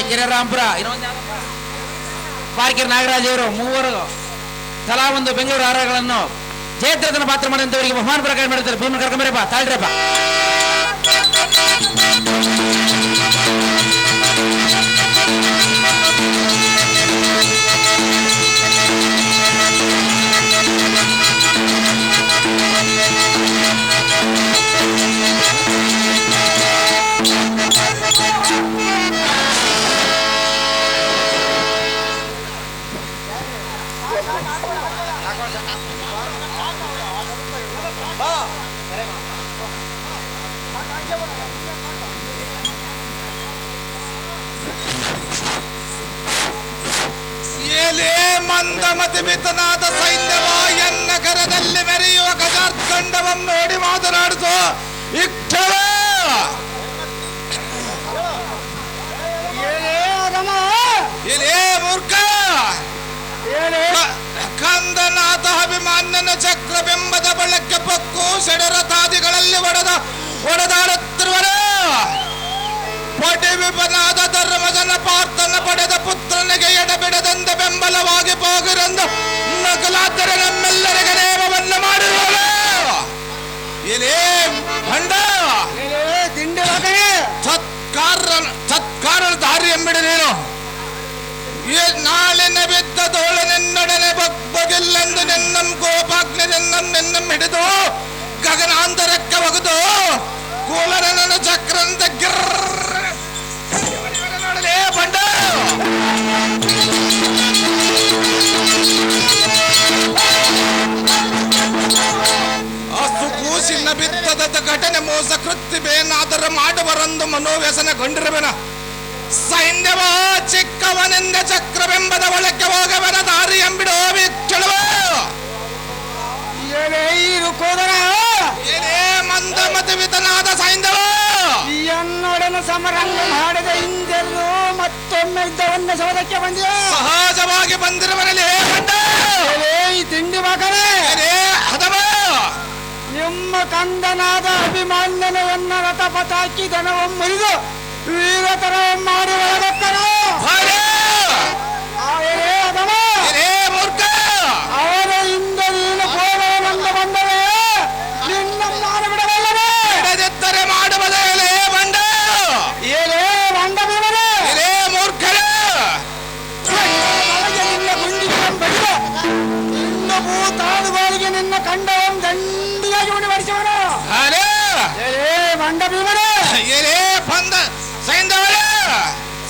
A: ಕಿರರಾಂಪುರ ಪಾರ್ಕಿರ್ ನಾಗರಾಜ್ ಅವರು ಮೂವರು ತಲಾ ಒಂದು ಬೆಂಗಳೂರು ಆಹಾರಗಳನ್ನು ಜಯದ್ರಥನ ಪಾತ್ರ ಮಾಡಿದಂತವರಿಗೆ ಬಹುಮಾನ ಪ್ರಕಾರ ಮಾಡಿರ್ತಾರೆ. ಭೀಮ ಕರ್ಕೊಂಬರಪ್ಪ ತಾಳ್ರಪ್ಪ.
B: ಮಂದಮತಿಮಿತನಾದ ಸೈನ್ಯವ ನಗರದಲ್ಲಿ ಮೆರೆಯುವ ಗಜಾರ್ಖಂಡವನ್ನು ನೋಡಿ ಮಾತನಾಡಿಸೋ ಇಕ್ಷವ ಮೂರ್ಖ ಕಂದನಾಥ ಅಭಿಮಾನ್ಯನ ಚಕ್ರಬಿಂಬದ ಬಳಕ್ಕೆ ಪಕ್ಕು ಷಡರಥಾದಿಗಳಲ್ಲಿ ಒಡೆದಾಡುತ್ತಿರುವರು. ಪಟಿ ವಿಪನಾದ ಧರ್ಮಜನ ಪಾರ್ಥನ ಪಡೆದ ಪುತ್ರನಿಗೆ ಎಡಬಿಡದಂದ ಬೆಂಬಲವಾಗಿ ಹೋಗಿರಂದು ನಕಲಾದರೆ ನಮ್ಮೆಲ್ಲರಿಗೆ ನೇಮವನ್ನು ಮಾಡಿರುವಳು. ಇದೇ ಭಂಡ ಸತ್ಕಾರ ದಾರಿ ಎಂಬಿಡಿ ನೀನು ನಾಳಿನ ಬಿದ್ದ ತೋಳು ನಿನ್ನೊಡನೆ ಬಗ್ಬಗಿಲ್ಲೆಂದು ನಿನ್ನಂ ಕೋಪಾಗ್ನಿ ನಿನ್ನಂ ಹಿಡಿದು ಗಗನಾಂತರಕ್ಕೆ ಒಗೆದು ಕೂಲರನನ್ನು ಚಕ್ರಂತ ನೋಡಲೇ ಬಂಡ ಅಸು ಕೂಸಿನ ಬಿದ್ದದ ಘಟನೆ ಮೋಸ ಕೃತ್ಯವೇನಾದರೂ ಮಾಡುವರಂದು ಮನೋವ್ಯಸನಗೊಂಡಿರುವೆನ. ಸೈನ್ಯವ ಚಿಕ್ಕವನೆಂದ ಚಕ್ರವೆಂಬದ ಒಳಕ್ಕೆ ಹೋಗವನ ದಾರಿ ಎಂಬಿಡೋ ವಿಠಲವ. ಏನೇ ಮಂದಮತಿವಿತನಾದ ಸೈನ್ಯವ ಎನ್ನೊಡನೆ ಸಮರಂಗ ಮಾಡಿದ ಹಿಂದೆಲ್ಲೂ ಮತ್ತೊಮ್ಮೆ ಯುದ್ಧವನ್ನು ಸೋದಕ್ಕೆ ಬಂದಿದೆ.
A: ಸಹಜವಾಗಿ ಬಂದಿರುವರಲ್ಲಿ
B: ಈ ತಿಂಡಿ ಮಗನೇ, ನಿಮ್ಮ ಕಂದನಾದ ಅಭಿಮಾನ್ಯನವನ್ನ ರಥಪಥ ಹಾಕಿ ದನವನ್ನು ಮುರಿದು ವೀರತರ ಮಾಡಿ ಒಳಗಕ್ಕನು. ಅವರ ಹಿಂದೆ ನೀನು ಕೋರವನಂದ ಬಂದರೆ ನಿನ್ನ ಮಾರು ಬಿಡಬಲ್ಲವೇ?
A: ಬಿಡದಿದ್ದರೆ ಮಾಡುವುದೇ ಬಂಡ
B: ಏನೇ ಬಂಡ ಬೀಳರೆ
A: ಮೂರ್ಖರೇ,
B: ನಿನ್ನ ಗುಂಡಿಗೆ ಬಡಿದ ನಿನ್ನ ಭೂತಾಳುಗಳಿಗೆ ನಿನ್ನ ಕಂಡವಂ ದಂಡಿಯಾಗಿ ಉಣಿವರಿಸುವನು. ಬಂಡ ಭೀಮರೇ,
A: ಬಂದ ಸೈಂಧವರೇ,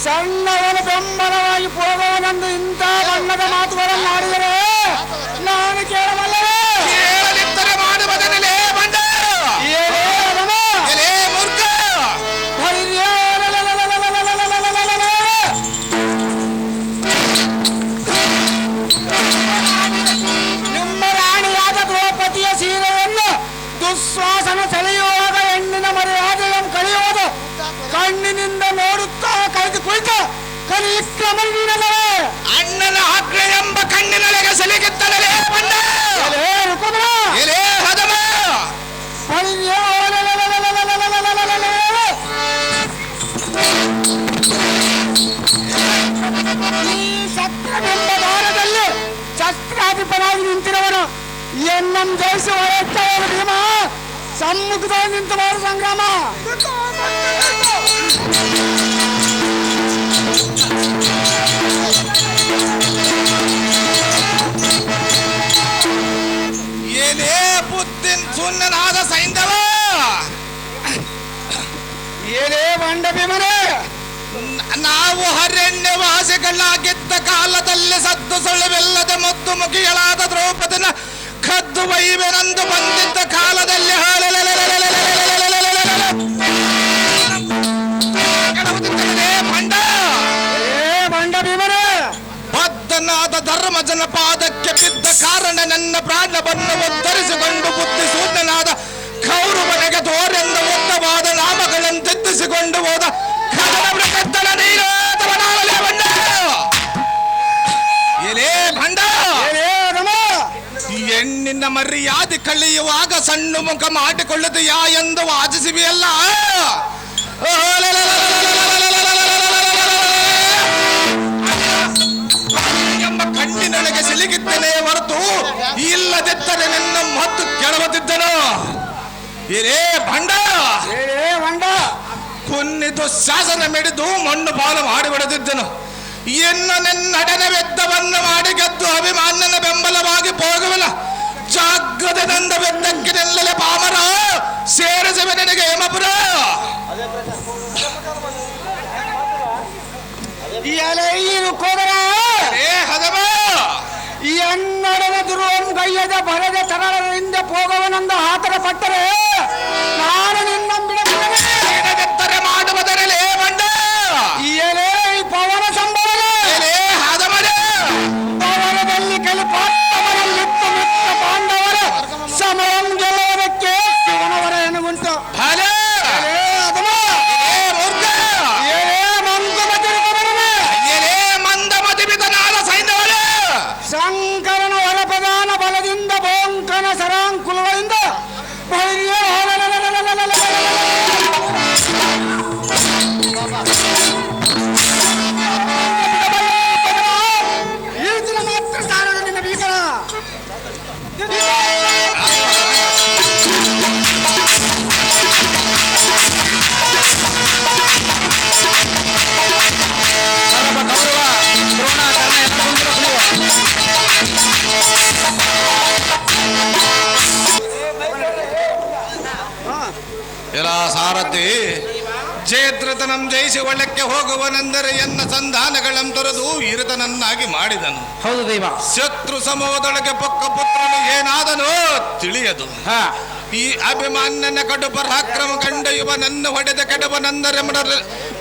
B: ಸಣ್ಣವನು ಬೆಂಬಲವಾಗಿ ಹೋಗುವನೆಂದು ಇಂಥ ಬಣ್ಣದ ಮಾತುಗಳನ್ನು ಆಡಿದರೆ ನಾನು ಕೇಳಬಲ್ಲವೇ?
A: ಕೇಳದಿದ್ದರೆ ಮಾಡುವುದನ್ನೇ ಬಂಡ ಮೂರ್ಖ.
B: ನಿಮ್ಮ ರಾಣಿಯಾದ ದ್ರೌಪದಿಯ ಸೀರೆಯನ್ನು ದುಶ್ವಾಸನ ಸೆಳೆಯುವಾಗ ಹೆಣ್ಣಿನ ಮರ್ಯಾದೆಯನ್ನು ಕಳೆಯುವುದು ಕಣ್ಣಿನಿಂದ ನೋಡುತ್ತಾ ಕಳೆದು ಕುಳಿತು ಕಲಿಕ್ರಮ ನೀಡಲವೇ?
A: ಅಣ್ಣನ ಆಜ್ಞೆ ಎಂಬ ಕಣ್ಣಿನೊಳಗೆ ಸಲಿಗಿತ್ತಲೇ ಬಂಡ ಹದಮ.
B: ಈ ಸತ್ಯವೆಂಬ ದಾರದಲ್ಲಿ ಶಸ್ತ್ರಾಧಿಪನಾಗಿ ನಿಂತಿರುವನು ಎನ್ನಂ ಜಯಿಸಿ ಹೊರಟವನು ಭೀಮ ಸಮ್ಮುಖದಲ್ಲಿ ನಿಂತು ಮಾಡು ಸಂಗ್ರಾಮ.
A: ಏನೇ ಬುದ್ಧಿನ್ ಸುನ್ನನಾದ ಸೈಂಧವ,
B: ಏನೇ ಬಂಡ ಭೀಮನೇ,
A: ನಾವು ಅರಣ್ಯವಾಸಿಗಳಾಗಿದ್ದ ಕಾಲದಲ್ಲಿ ಸದ್ದು ಸುಳಿವಿಲ್ಲದೆ ಮುದ್ದು ಮುಖಿಗಳಾದ ದ್ರೌಪದಿನ ಕದ್ದು ವೈವೆನೆಂದು ಬಂದಿದ್ದ ಕಾಲದಲ್ಲಿ
B: ಬಂಡ ಭೀಮನೇ,
A: ಬದ್ಧನಾದ ಧರ್ಮಜನ ಪಾದಕ್ಕೆ ಬಿದ್ದ ಕಾರಣ ನನ್ನ ಪ್ರಾಣವನ್ನು ಉತ್ತರಿಸಿಕೊಂಡು ಬುದ್ಧಿ ಶೂನ್ಯನಾದ ಕೌರವನಿಗೆ ತೋರೆಂದ ಉದ್ದವಾದ ನಾಮಗಳನ್ನು ತೆತ್ತಿಸಿಕೊಂಡು ಹೋದ ಕದನ ಮೃಗದ್ದಲ ನೀರಾದವನಾಗಲೇ ಬಂಡ. ಏನೇ ಬಂಡ, ಹೆಣ್ಣಿನ ಮರ್ಯಾದೆ ಕಳೆಯುವಾಗ ಸಣ್ಣ ಮುಖ ಮಾಡಿಕೊಳ್ಳುತ್ತೀಯಾ ಎಂದು ವಾದಿಸಿವೆಯಲ್ಲ. ಎಂಬ ಕಣ್ಣಿನೊಳಗೆ ಸಿಲುಗಿದ್ದೇನೆ ಹೊರತು ಇಲ್ಲದಿದ್ದರೆ ನಿನ್ನ ಮತ್ತು ಕೆಳವದಿದ್ದನು. ಏನೇ ಬಂಡ, ಕುನ್ನಿದು ಶಾಸನ ಮಿಡಿದು ಮಣ್ಣು ಪಾಲು ಮಾಡಿಬಿಡದಿದ್ದನು. ಇನ್ನು ನಿನ್ನಡನವೆದ್ದವನ್ನು ಮಾಡಿ ಗೆದ್ದು ಅಭಿಮಾನ್ಯನ ಬೆಂಬಲವಾಗಿ ಹೋಗುವನ ಜಾಗ್ರತೆಯಿಂದ ಬೆದ್ದಕ್ಕೆ ನಿಲ್ಲಲೆ ಪಾಮರ ಸೇರಿಸುವೆ ನಿನಗೆ ಹೇಮಪುರ. ಹದಮ
B: ಎನ್ನಡನ ದುರ್ವಂ ಕೈಯದ ಬರದ ತರಳರಿಂದ ಹೋಗವನೆಂದು ಆತರ ಪಟ್ಟರೆ ನಾನು ನಿನ್ನ
A: ಬಿಡಬಿಡರೆ ಮಾಡುವುದರಲೇ ಬಂಡ
B: ಏನೇ ಪವನ ಸಂಭವನೆ
A: ಹದಮನೆ
B: ಪವನದಲ್ಲಿ ಕಲಿಪಾತ್ತವರಲ್ಲಿತ್ತು ಮಿತ್ರ ಪಾಂಡವರ ಸಮಯಂ ಗೆಲ್ಲುವುದಕ್ಕೆ ಶಿವನವರ ಎನ್ನುವುಂಟು. ಶಂಕರನ ಹೊರಪದಾನ ಬಲದಿಂದ ಬೋಂಕನ ಸರಾಂಕುಲಗಳಿಂದ ಮಾತ್ರ ಸಾರಣ ನಿನ್ನ ಭೀಕರ.
A: ಎಲ್ಲ ಸಾರಥಿ ಜಯದ್ರಥನಂ ಜಯಿಸಿ ಒಳ್ಳಕ್ಕೆ ಹೋಗುವನೆಂದರೆ ಎನ್ನ ಸಂಧಾನಗಳನ್ನು ತೊರೆದು ಇರತನನ್ನಾಗಿ ಮಾಡಿದನು.
C: ಹೌದು ದೈವ.
A: ಶತ್ರು ಸಮೂಹದೊಳಗೆ ಪೊಕ್ಕ ಪುತ್ರನು ಏನಾದನು ತಿಳಿಯದು. ಈ ಅಭಿಮಾನ್ಯನ ಕಡು ಪರಾಕ್ರಮ ಕಂಡ ಇವನನ್ನು ಹೊಡೆದ ಕೆಡವನೆಂದರೆ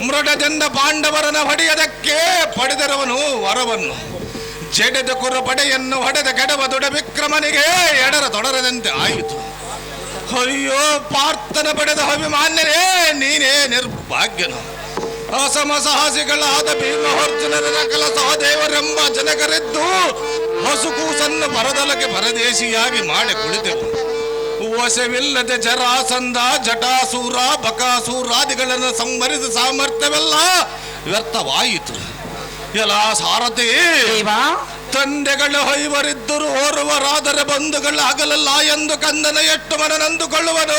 A: ಮೃಡದಿಂದ ಪಾಂಡವರನ ಹೊಡೆಯದಕ್ಕೆ ಪಡೆದಿರುವನು ವರವನ್ನು. ಜಡೆದ ಕುರು ಪಡೆಯನ್ನು ಹೊಡೆದ ಕೆಡವ ದೊಡ ವಿಕ್ರಮನಿಗೆ ಎಡರ ತೊಡರದಂತೆ ಆಯಿತು.
B: ಅಯ್ಯೋ ಪಾರ್ಥನ ಪಡೆದ ಅಭಿಮಾನ್ಯರೇ, ನೀನೇ ನಿರ್ಭಾಗ್ಯನು. ಅಸಮ ಸಾಹಸಿಗಳಾದ ಭೀಮಹರ್ಜುನರ ನಕಲ ಸಹದೇವರೆಂಬ ಜನಕರೆದ್ದು ಹಸುಕೂಸನ್ನು ಪರದಲಕ್ಕೆ ಪರದೇಶಿಯಾಗಿ ಮಾಡಿ ಕುಳಿತೆವು. ವಶವಿಲ್ಲದೆ ಜರಾಸಂಧ, ಜಟಾಸೂರ, ಬಕಾಸೂರಾದಿಗಳನ್ನು ಸಂಹರಿಸಿದ ಸಾಮರ್ಥ್ಯವೆಲ್ಲ ವ್ಯರ್ಥವಾಯಿತು. ಎಲ್ಲ ಸಾರಥಿ, ತಂದೆಗಳ ಹೊಯ್ವರಿದ್ದರು ಓರ್ವರಾದರೆ ಬಂಧುಗಳು ಆಗಲಲ್ಲ ಎಂದು ಕಂದನ ಎಷ್ಟು ಮನನಂದುಕೊಳ್ಳುವನು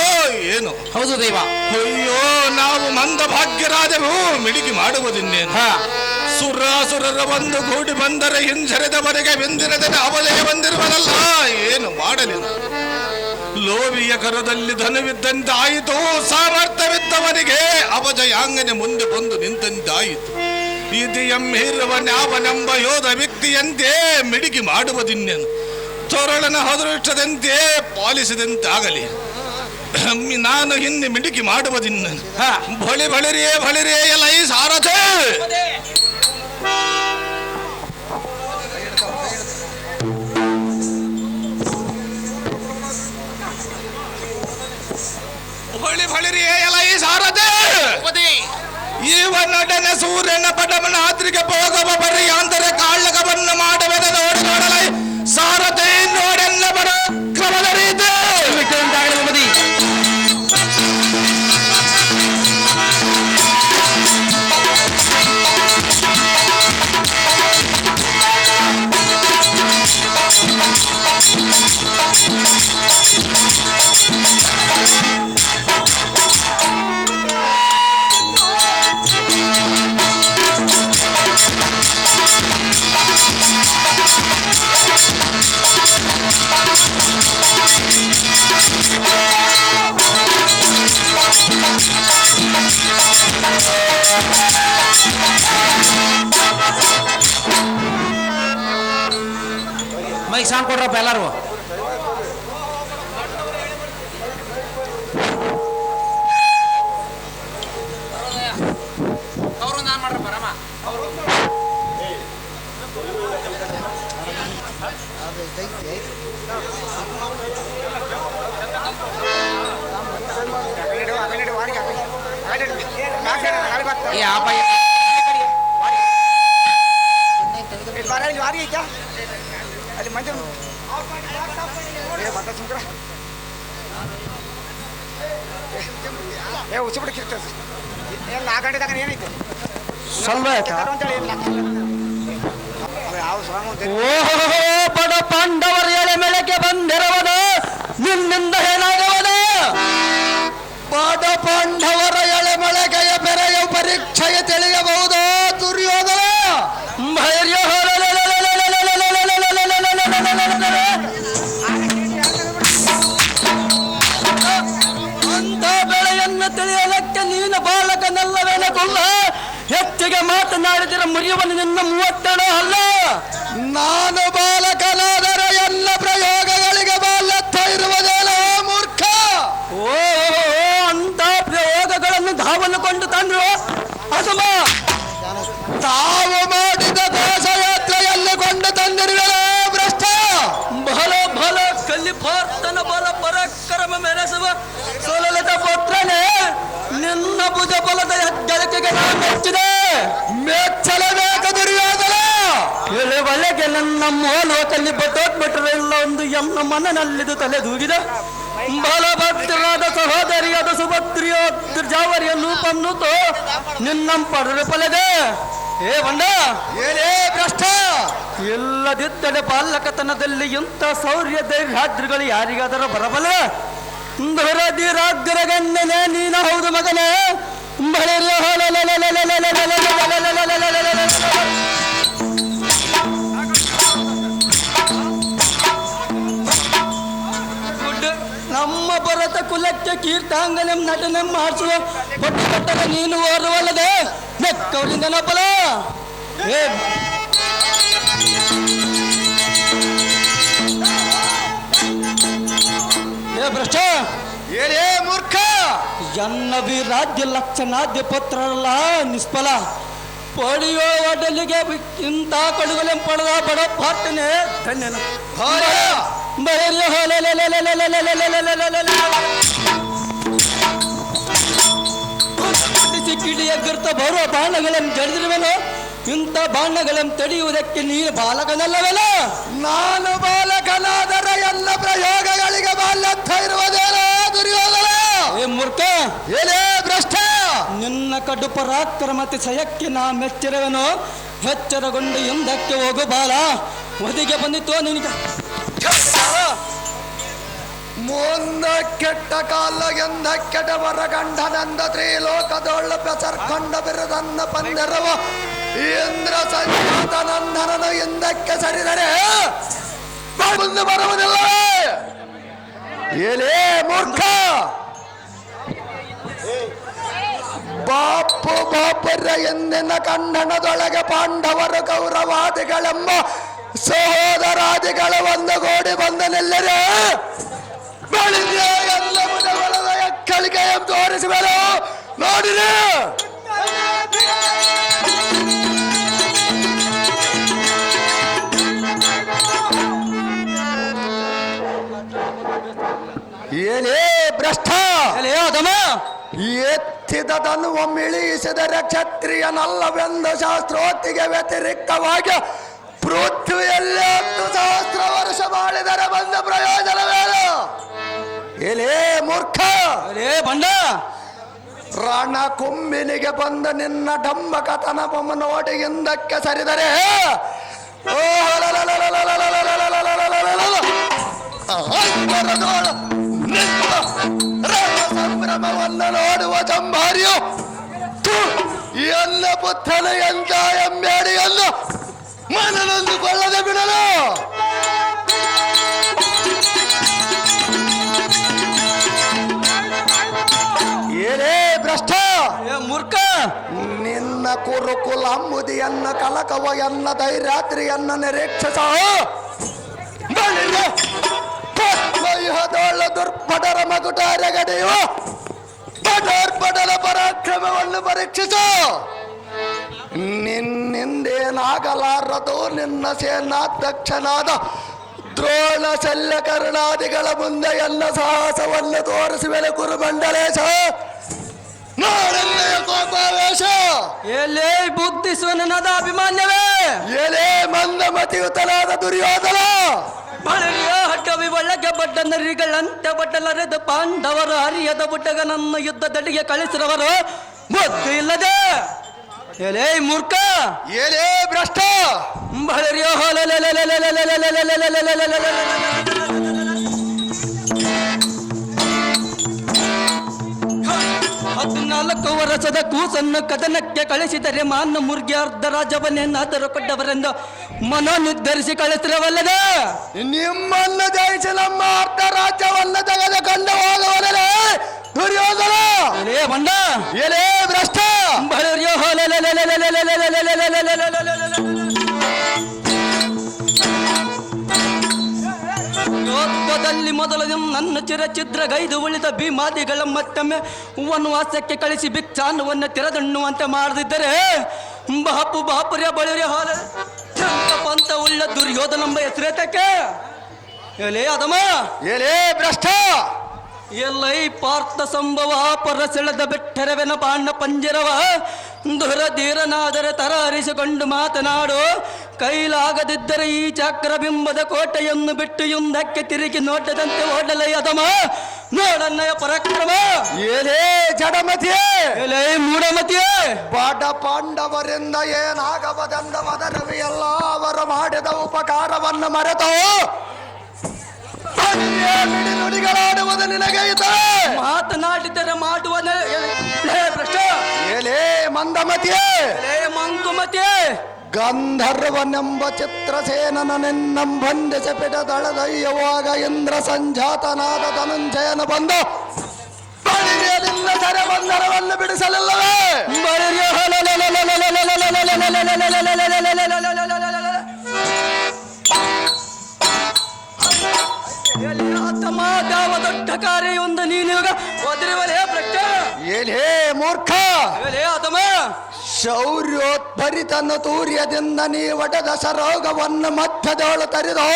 B: ಏನು?
A: ಹೌದು ದೇವ.
B: ಅಯ್ಯೋ, ನಾವು ಮಂದಭಾಗ್ಯರಾದೆವು, ಮಿಡಿಗಿ ಮಾಡುವುದಿನ್ನೇನು? ಸುರಾಸುರರ ಒಂದು ಗೂಡಿ ಬಂದರೆ ಹಿಂಜರಿದವರಿಗೆ ಬೆಂದಿರದೆ ಅವಲೇ ಬಂದಿರುವನಲ್ಲ, ಏನು ಮಾಡಲಿ? ಲೋವಿಯ ಕರದಲ್ಲಿ ಧನವಿದ್ದಂತಾಯಿತು, ಸಾಮರ್ಥ್ಯವಿದ್ದವನಿಗೆ ಅಪಜಯಾಂಗನೆ ಮುಂದೆ ಬಂದು ನಿಂತಂತಾಯಿತು. ಇದು ಎಮ್ಮಿರುವನ್ಯಾವನೆಂಬ ಯೋಧ ವ್ಯಕ್ತಿಯಂತೆ ಮಿಡಿಗಿ ಮಾಡುವುದಿನ್ನೇನು? ತೋರಳನ ಅದೃಷ್ಟದಂತೆ ಪಾಲಿಸಿದಂತಾಗಲಿ. ನಾನು ಹಿಂದೆ ಮಿಡಿಗಿ ಮಾಡುವುದಿನ್ನೇನು? ಬಳಿರೇ ಎಲ್ಲ ಈ ಸಾರಥೆ. ಬಳಿರೇ ಎಲ್ಲ ಈ ಸಾರಥೆ. ಇವನೊಡನೆ ಸೂರ್ಯನ ಪಟಮನ ಆತ್ರಿಗೆ ಹೋಗುವ ಬರೀ ಅಂದರೆ ಕಾಳಗವನ್ನು ಮಾಡುವುದು ನೋಡಿ ನೋಡಲ ಸಾರಥಿ ನೋಡೆಲ್ಲ ಬರ ಕ್ರಮದ ರೀತಿ
A: ಮೈಕ್ ಸಾಂಗ್ ಕೊಡ್ರಪ್ಪ ಎಲ್ಲರೂ. ಅವರು ನಾನು ಮಾಡ್ರಪ್ಪ ರಾಮ.
C: ಬಡ ಪಾಂಡವರ ಎಳೆ ಮೇಳಕ್ಕೆ ಬಂದಿರುವುದು ನಿನ್ನಿಂದ ಏನಾಗುವುದು? ಬಡ ಪಾಂಡವರ ಎಳೆ ಮಳೆಗೆಯ ಬೆರೆಯ ಪರೀಕ್ಷೆಯ ತಿಳಿಯಬಹುದು ದುರ್ಯೋಧನ. ಅಂತ ಬೆಳೆಯನ್ನು ತಿಳಿಯಲಕ್ಕೆ ನೀನು ಬಾಲಕನಲ್ಲವೇನಲ್ಲ. ಹೆಚ್ಚಿಗೆ ಮಾತನಾಡಿದರೆ ಮುರಿಯುವನು ನಿನ್ನ 32 ಅಲ್ಲ. ನಾನು ಬಾಲಕನಾದರೆ ಎಲ್ಲ ಪ್ರಯೋಗಗಳಿಗೆ ಬಾಲತ್ತ ಇರುವುದೇನೋ ಮೂರ್ಖ. ಓ ಅಂತ ಪ್ರಯೋಗಗಳನ್ನು ಧಾವನಕೊಂಡು ತಂದ್ರು ಅಸಮ. ತಾವು ಮಾಡಿದ ಘೋಷಯಾತ್ರೆಯಲ್ಲಿ ಕೊಂಡು ತಂದಿರುವೇ ಭ್ರಷ್ಟ. ಬಲ ಬಲ ಕಲಿಪಾರ್ತನ ಬಲ ಪರಾಕ್ರಮ ಮೆರೆಸುವ ಸೋಲಲಿತ ಪುತ್ರನೇ, ನಿನ್ನ ಭುಜ ಬಲದ ಹೆಗ್ಗಳಿಕೆಗೆ ನಾನು ಮೆಚ್ಚಿದೆ. ಮೆಚ್ಚಲೇಬೇಕು ದುರ್ಯೋಧನ. ಒಳಗೆ ನನ್ನ ಮೋಲೋಕಲ್ಲಿ ಬಟ್ಟೋಟ್ಬಿಟ್ರೆ ಇಲ್ಲ ಒಂದು ಎಮ್ಮ ಮನನಲ್ಲಿದು ತಲೆದೂಗಿದೆ. ಬಲಭದ್ರಾದ ಸಹೋದರಿಯಾದ ಸುಭದ್ರಿಯ ದುರ್ಜಾವರಿಯ ಲೂಪನ್ನು ತೋ ನಿನ್ನ ಪಡೆದೆ. ಏ ಬಂಡ ಏನೇ ಭ್ರಷ್ಟ. ಇಲ್ಲದಿದ್ದರೆ ಬಾಲಕತನದಲ್ಲಿ ಇಂಥ ಶೌರ್ಯ ಧೈರ್ಯಾದ್ರಿಗಳು ಯಾರಿಗಾದರೂ ಬರಬಲ್ಲ. ಧರದಿರಾಗ್ರಗಣ್ಣನೆ ನೀನು ಹೌದು ಮಗನೇ. ನಮ್ಮ ಭರತ ಕುಲಕ್ಕೆ ಕೀರ್ತಾಂಗನೆ ನಟನೆ ಮಾಡಿಸುವ ಪಟ್ಟು ಕೊಟ್ಟರೆ ನೀನು ಓದುವಲ್ಲದೆ ನೆಕ್ಕವರಿಂದ ನಪ್ಪಲ. ಏ ಭ್ರಷ್ಟ, ಏನೇ ಮೂರ್ಖ. ಎನ್ನವಿ ರಾಜ್ಯ ಲಕ್ಷಣಾದ್ಯ ಪತ್ರಲ್ಲ ನಿಷ್ಫಲ. ಪಡೆಯೋ ಒಡಲಿಗೆ ಇಂಥ ಕಡುಗಲೆ ಪಡೆದ ಬಡ ಪಾಟನೆ ಧನ್ಯನ. ಕಿಡಿಯ ಗರ್ತ ಬರುವ ಬಾಣಗಳನ್ನು ಜಡಿದಿರುವೆನು. ಇಂಥ ಬಾಣಗಳನ್ನು ತಡೆಯುವುದಕ್ಕೆ ನೀನು ಬಾಲಕನಲ್ಲವೇನೋ?
B: ನಾನು ಬಾಲಕನಾದರೆ ಎಲ್ಲ ಪ್ರಯೋಗಗಳಿಗೆ ಬಾಲ್ಯತ್ವ ಇರುವುದೇನೋ ದುರ್ಯೋಧನ?
C: ಏ ಮೂರ್ಖ,
B: ಏನೇ ಭ್ರಷ್ಟ!
C: ನಿನ್ನ ಕಡು ಪರಾಕ್ರಮತೆ ಸಯಕ್ಕೆ ನಾ ಮೆಚ್ಚಿರುವೆನು. ಎಚ್ಚರಗೊಂಡು ಎಂದಕ್ಕೆ ಹೋಗು ಬಾಲ. ಒದಿಗೆ ಬಂದಿತ್ತು ನಿನಗೆ
B: ಮುಂದ ಕೆಟ್ಟ ಕಾಲ ಎಂದ ಕೆಟವರ ಗಂಡನೆಂದ ತ್ರಿಲೋಕದೊಳ್ಳ ಬೆಸರ್ಕೊಂಡ ಬಿರದನ್ನ ಪಂದರವ ಇಂದ್ರ ಸಂಜಾತ ನಂದನನು ಎಂದಕ್ಕೆ ಸರಿದರೆ ಮುಂದೆ ಬರುವುದಿಲ್ಲ. ಏನೇ ಮೂರ್ಖ! ಬಾಪು ಬಾಪರ ಎಂದಿನ ಖಂಡನದೊಳಗೆ ಪಾಂಡವರು ಕೌರವಾದಿಗಳೆಂಬ ಸಹೋದರಾದಿಗಳು ಒಂದುಗೂಡಿ ಬಂದು ನಿಲ್ಲರೆ ಎಲ್ಲ ಮುದವಳದ ಎಕ್ಕಳಿಗೆ ತೋರಿಸುವರು ನೋಡಿರಿ. ಏನೇ ಭ್ರಷ್ಟ! ಎತ್ತಿದದನ್ನು ಒಮ್ಮಿಳಿಸಿದರೆ ಕ್ಷತ್ರಿಯನಲ್ಲವೆಂದು ಶಾಸ್ತ್ರೋಕ್ತಿಗೆ ವ್ಯತಿರಿಕ್ತವಾಗಿ ಪೃಥ್ವಿಯಲ್ಲಿ 10,000 ವರ್ಷ ಬಾಳಿದರೆ ಬಂದ ಪ್ರಯೋಜನವೇನು? ಏನೇ ಮೂರ್ಖ!
C: ಬಂಡ
B: ರಣ ಕುಂಬಿನಿಗೆ ಬಂದ ನಿನ್ನ ಡಂಬ ಕಥನ ಬೊಮ್ಮ ನೋಡಿ ಹಿಂದಕ್ಕೆ ಸರಿದರೆ ಸಂಭ್ರಮವನ್ನು ನೋಡುವ ಚಂಬಾರಿಯು ಎಲ್ಲ ಪುತ್ರನ ಎಂತ ಎಂಬೇಡಿಯನ್ನು ಮನನೊಂದುಕೊಳ್ಳದೆ ಬಿಡಲು. ಏನೇ ಭ್ರಷ್ಟ!
C: ಮೂರ್ಖ,
B: ನಿನ್ನ ಕುರುಕುಲ ಅಂಬುದಿಯನ್ನ ಕಲಕವ ಎನ್ನ ಧೈರ್ಯಾತ್ರಿಯನ್ನ ನಿರೀಕ್ಷಿಸ ಮೈಹದೊಳ್ಳ ದುರ್ಪಟರ ಮಗುಟಾರೆಗಡೆಯುವ ಪಟೋರ್ಪಟರ ಪರಾಕ್ರಮವನ್ನು ಪರೀಕ್ಷಿಸು. ನಿನ್ನಿಂದೇನಾಗಲಾರದು ನಿನ್ನ ಸೇನಾಧ್ಯಕ್ಷನಾದ ದ್ರೋಣ ಶಲ್ಯ ಕರ್ಣಾದಿಗಳ ಮುಂದೆ ಎಲ್ಲ ಸಾಹಸವನ್ನು ತೋರಿಸುವೆಲೆ ಕುರುಮಂಡಲೇಶ. ನಾಳೆಯ ಕೋಪಾವೇಶ
C: ಎಲೆ ಬುದ್ಧಿಸುವನದ ಅಭಿಮಾನ್ಯವೇ,
B: ಎಲೆ ಮಂದಮತಿಯುತನಾದ ದುರ್ಯೋಧನ.
C: ಬಳಿಯ ಹಟ್ಟವಿ ಒಳಗೆ ಬಡ್ಡ ನರಿಗಳಂತೆ ಬಡ್ಡಲರೆದ ಪಾಂಡವರು ಹರಿಯದ ಬುಟ್ಟಗ ನನ್ನ ಯುದ್ಧದಡಿಗೆ ಕಳಿಸಿರವರು ಬುದ್ಧಿ ಇಲ್ಲದೆ. ಎಲೆ ಮೂರ್ಖ,
B: ಎಲೆ ಭ್ರಷ್ಟ!
C: ಬಳಿಯ 14 ವರ್ಷದ ಕೂಸನ್ನು ಕದನಕ್ಕೆ ಕಳಿಸಿದರೆ ಮಾನ್ನ ಮುರ್ಗಿ ಅರ್ಧ ರಾಜ್ಯವನ್ನೇನಾದರೂ ಕೊಟ್ಟವರೆಂದು ಮನೋ ನಿರ್ಧರಿಸಿ ಕಳಿಸಿರವಲ್ಲದ.
B: ನಿಮ್ಮನ್ನು ಜಯಿಸಿ ನಮ್ಮ ಅರ್ಧ ರಾಜ್ಯವನ್ನು ತೆಗೆದುಕೊಂಡು ಹೋಗುವರೇ ದುರ್ಯೋಧನ.
C: ಎಲೆ ಬಂಡ,
B: ಎಲೆ ಭ್ರಷ್ಟ!
C: ಯೋಧದಲ್ಲಿ ಮೊದಲು ನನ್ನ ಚಿರಚಿದ್ರಗೈದು ಉಳಿದ ಭೀಮಾದಿಗಳ ಮತ್ತೊಮ್ಮೆ ವನವಾಸಕ್ಕೆ ಕಳಿಸಿ ಭಿಕ್ಷಾನ್ನವನ್ನು ತೆರೆದಣ್ಣುವಂತೆ ಮಾಡದಿದ್ದರೆ ಬಾಪುರ್ಯ ಬಳಿಯ ಹಾಲ ಪಂತ ಉಳ್ಳ ದುರ್ಯೋಧನೆಂಬ ಹೆಸರೇತಕ್ಕೆ. ಎಲೆ ಅದಮ,
B: ಎಲೆ ಭ್ರಷ್ಟ!
C: ಎಲ್ಲೈ ಪಾರ್ಥ ಸಂಭವ ಪರ ಸೆಳೆದ ಬೆಟ್ಟರವೆನ ಬಾಣ ಪಂಜರವ ದುರಧೀರನಾದರೆ ತರ ಹರಿಸಿಕೊಂಡು ಮಾತನಾಡು. ಕೈಲಾಗದಿದ್ದರೆ ಈ ಚಕ್ರಬಿಂಬದ ಕೋಟೆಯನ್ನು ಬಿಟ್ಟು ಮುಂದಕ್ಕೆ ತಿರುಗಿ ನೋಟದಂತೆ ಓಡಲೈ ಅದಮ ನೋಡನ್ನಯ ಪರಾಕ್ರಮ.
B: ಎಲೆ ಜಡಮತಿಯೇ,
C: ಎಲೆ ಮೂಢಮತಿಯೇ,
B: ಬಾಡ ಪಾಂಡವರಿಂದ ಏನಾಗಬದೆಂದ ಮದರವಿ ಎಲ್ಲ ಅವರು ಮಾಡಿದ ಉಪಕಾರವನ್ನು ಮರೆತು ನುಡಿಗಳಾಡುವುದು ನಿನಗೆ ಇದ್ದಾರೆ.
C: ಮಾತನಾಡಿದರೆ ಮಾಡುವ ಭ್ರಷ್ಟ.
B: ಎಲೆ ಮಂದಮತಿಯೇ,
C: ಎಲೆ ಮಂಕುಮತಿಯೇ,
B: ಗಂಧರ್ವನೆಂಬ ಚಿತ್ರಸೇನನ ನಿನ್ನಂಬಂಧಿಸ ಪಿಟದಳದಯ್ಯವಾಗ ಇಂದ್ರ ಸಂಜಾತನಾದ ಧನಂಜಯನ ಬಂದು ನಿನ್ನ ಸೆರೆ ಬಂಧನವನ್ನು ಬಿಡಿಸಲಿಲ್ಲವೇ?
C: ಯಾವ ದೊಡ್ಡ ಕಾರ್ಯವೊಂದು ನೀನೀಗ ಒದರಿವಲೇ ಭ್ರಷ್ಟ.
B: ಏನೇ ಮೂರ್ಖ,
C: ಎಲೆ ಅದಮ,
B: ಶೌರ್ಯೋತ್ಪರಿತನ ತೂರ್ಯದಿಂದ ನೀ ಒಡೆದ ಸರೋಗವನ್ನು ಮಧ್ಯದೊಳು ತರಿದು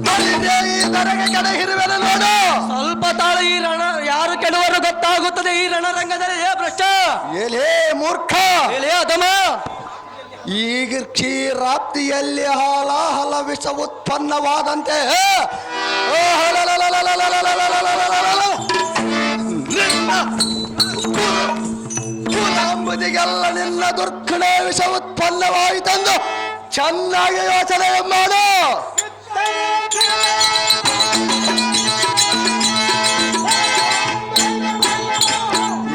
B: ಬಳಿರೆ ಈ ದರೆಗೆ ಕಡೆ ಹಿರುವೆನು ನೋಡು.
C: ಸ್ವಲ್ಪ ತಾಳ, ಈ ರಣ ಯಾರು ಕೆಡುವರು ಗೊತ್ತಾಗುತ್ತದೆ ಈ ರಣರಂಗದಲ್ಲಿ. ಏ ಭ್ರಷ್ಟ,
B: ಏಲೇ ಮೂರ್ಖ,
C: ಏಲೇ ಅಧಮ,
B: ಈಗ ಕ್ಷೀರಾಪ್ತಿಯಲ್ಲಿ ಹಾಲಾಹಲ ವಿಷ ಉತ್ಪನ್ನವಾದಂತೆ ಕುಲಾಂಬುದಿಗೆಲ್ಲ ನಿನ್ನ ದುರ್ಗುಣ ವಿಷ ಉತ್ಪನ್ನವಾಯಿತೆಂದು ಚೆನ್ನಾಗಿ ಯೋಚನೆ ಮಾಡು.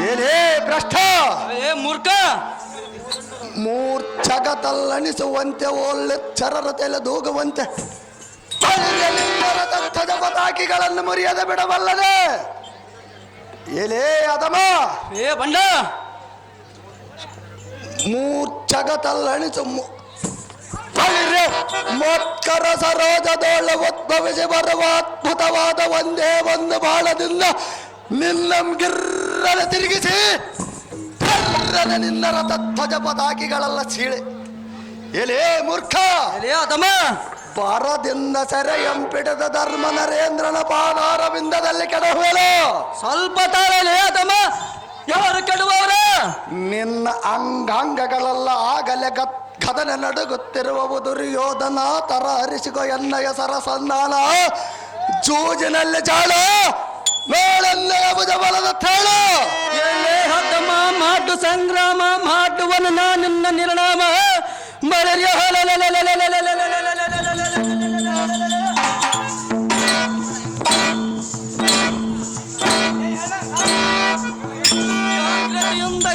B: ಏನೇ ಭ್ರಷ್ಟ,
C: ಏ ಮೂರ್ಖ,
B: ಮೂರ್ಛಗತಲ್ಲಣಿಸುವಂತೆ ಒಳ್ಳೆಚ್ಚರರ ತೂಗುವಂತೆ ತತ್ವದ ಪತಾಕಿಗಳನ್ನು ಮುರಿಯದೆ ಬಿಡಬಲ್ಲದೆ. ಏಲೇ ಅದಮ,
C: ಏ ಬಂಡ,
B: ಮೂರ್ಛಗತಲ್ಲಣಿಸು ಮೋತ್ಕರ ಸರೋಜದೋಳ ಉದ್ಭವಿಸಿ ಬರುವ ಅದ್ಭುತವಾದ ಒಂದೇ ಒಂದು ಬಾಳದಿಂದ ನಿನ್ನಂಗಿರ್ರನ ತಿರುಗಿಸಿ ನಿನ್ನ ರಥಧ್ವಜ ಪತಾಕಿಗಳೆಲ್ಲ ಸೀಳೆ. ಎಲೇ ಮೂರ್ಖ,
C: ಏಲೇ ಅಧಮ,
B: ಪರದಿಂದ ಸೆರೆಯಂಪಿಡದ ಧರ್ಮ ನರೇಂದ್ರನ ಪಾದಾರವಿಂದದಲ್ಲಿ ಕೆಡಹುವೆನು.
C: ಸ್ವಲ್ಪ ತಾಳಲೇ ಅಧಮ, ಯಾರು ಕೆಡುವವರ?
B: ನಿನ್ನ ಅಂಗಾಂಗಗಳೆಲ್ಲ ಆಗಲೇ ಗದನೆ ನಡುಗುತ್ತಿರುವ ದುರ್ಯೋಧನ ತರ ಹರಿಸಿಕೊ ಎನ್ನಯ ಸರಸಂಧಾನ ಜೂಜಿನಲ್ಲಿ ಚಾಳು ಮೇಳೆನ್ನಯ ಭುಜ ಬಲದ ತಾಳು.
C: ಏಲೇ ಅಧಮ, ಮಾಡು ಸಂಗ್ರಾಮ ಮಾಡುವನು ನಿನ್ನ ನಿರ್ಣಾಮ. ಬರೆಯ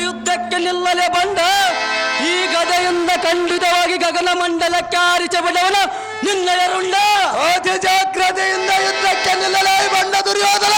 C: ಯುದ್ಧಕ್ಕೆ ನಿಲ್ಲಲೆ ಬಂದ ಈ ಗದೆಯಿಂದ ಖಂಡಿತವಾಗಿ ಗಗನ ಮಂಡಲಕ್ಕೆ ಆರಿಸಬಿಡವನು ನಿನ್ನಯ ರುಂಡ.
B: ಅತಿ ಜಾಗ್ರತೆಯಿಂದ ಯುದ್ಧಕ್ಕೆ ನಿಲ್ಲಲೇ ಬಂದ ದುರ್ಯೋಧನ.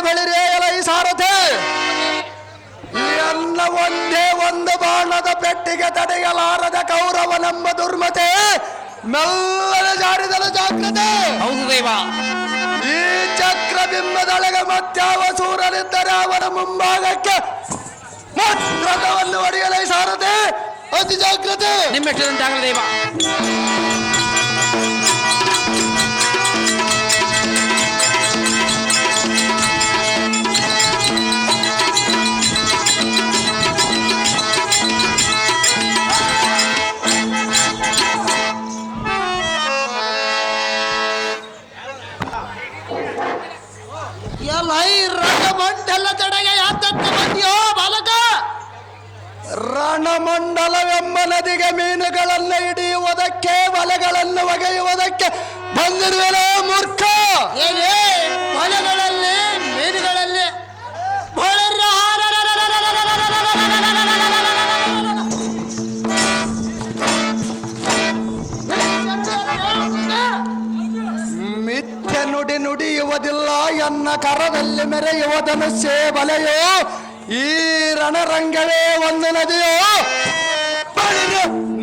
B: ಬಳಿರೇ ಎಲ ಈ ಸಾರಥಿ, ಎಲ್ಲ ಒಂದೇ ಒಂದು ಬಾಣದ ಪೆಟ್ಟಿಗೆ ತಡೆಯಲಾರದ ಕೌರವನೆಂಬ ದುರ್ಮತೆ ಮೆಲ್ಲನೆ ಜಾರಿದಲು ಜಾಗ್ರತೆ.
A: ಹೌದು ದೇವ.
B: ಈ ಚಕ್ರಬಿಂಬದೊಳಗೆ ಮತ್ಯಾವ ಸೂರನಿದ್ದರೆ ಅವರ ಮುಂಭಾಗಕ್ಕೆ ರಥವನ್ನು ಹೊಡೆಯಲೈ ಸಾರಥಿ, ಅತಿ ಜಾಗ್ರತೆ.
A: ನಿಮ್ಮೆಷ್ಟದಂತಾಗಲಿ ದೇವ.
C: ರಣಮಂಡಲ ತಡೆಗೆ ಯಾತಕ್ಕೆ ಬಂದ್ಯೋ ಬಾಲಕ?
B: ರಣಮಂಡಲವೆಂಬ ನದಿಗೆ ಮೀನುಗಳನ್ನು ಹಿಡಿಯುವುದಕ್ಕೆ, ಬಲೆಗಳನ್ನು ಒಗೆಯುವುದಕ್ಕೆ ಬಂದಿರುವೆನೋ ಮೂರ್ಖ.
C: ಏನೇ ಬಲೆಗಳಲ್ಲಿ, ಮೀನುಗಳಲ್ಲಿ
B: ಮಿಥ್ಯ ನುಡಿ ನುಡಿಯುವುದಿಲ್ಲ ಎನ್ನ ಕರದಲ್ಲಿ ಮೆರೆಯುವ ಧನುಷ್ಯೇ ಬಲೆಯೋ, ಈ ರಣರಂಗವೇ ಒಂದು ನದಿಯೋ.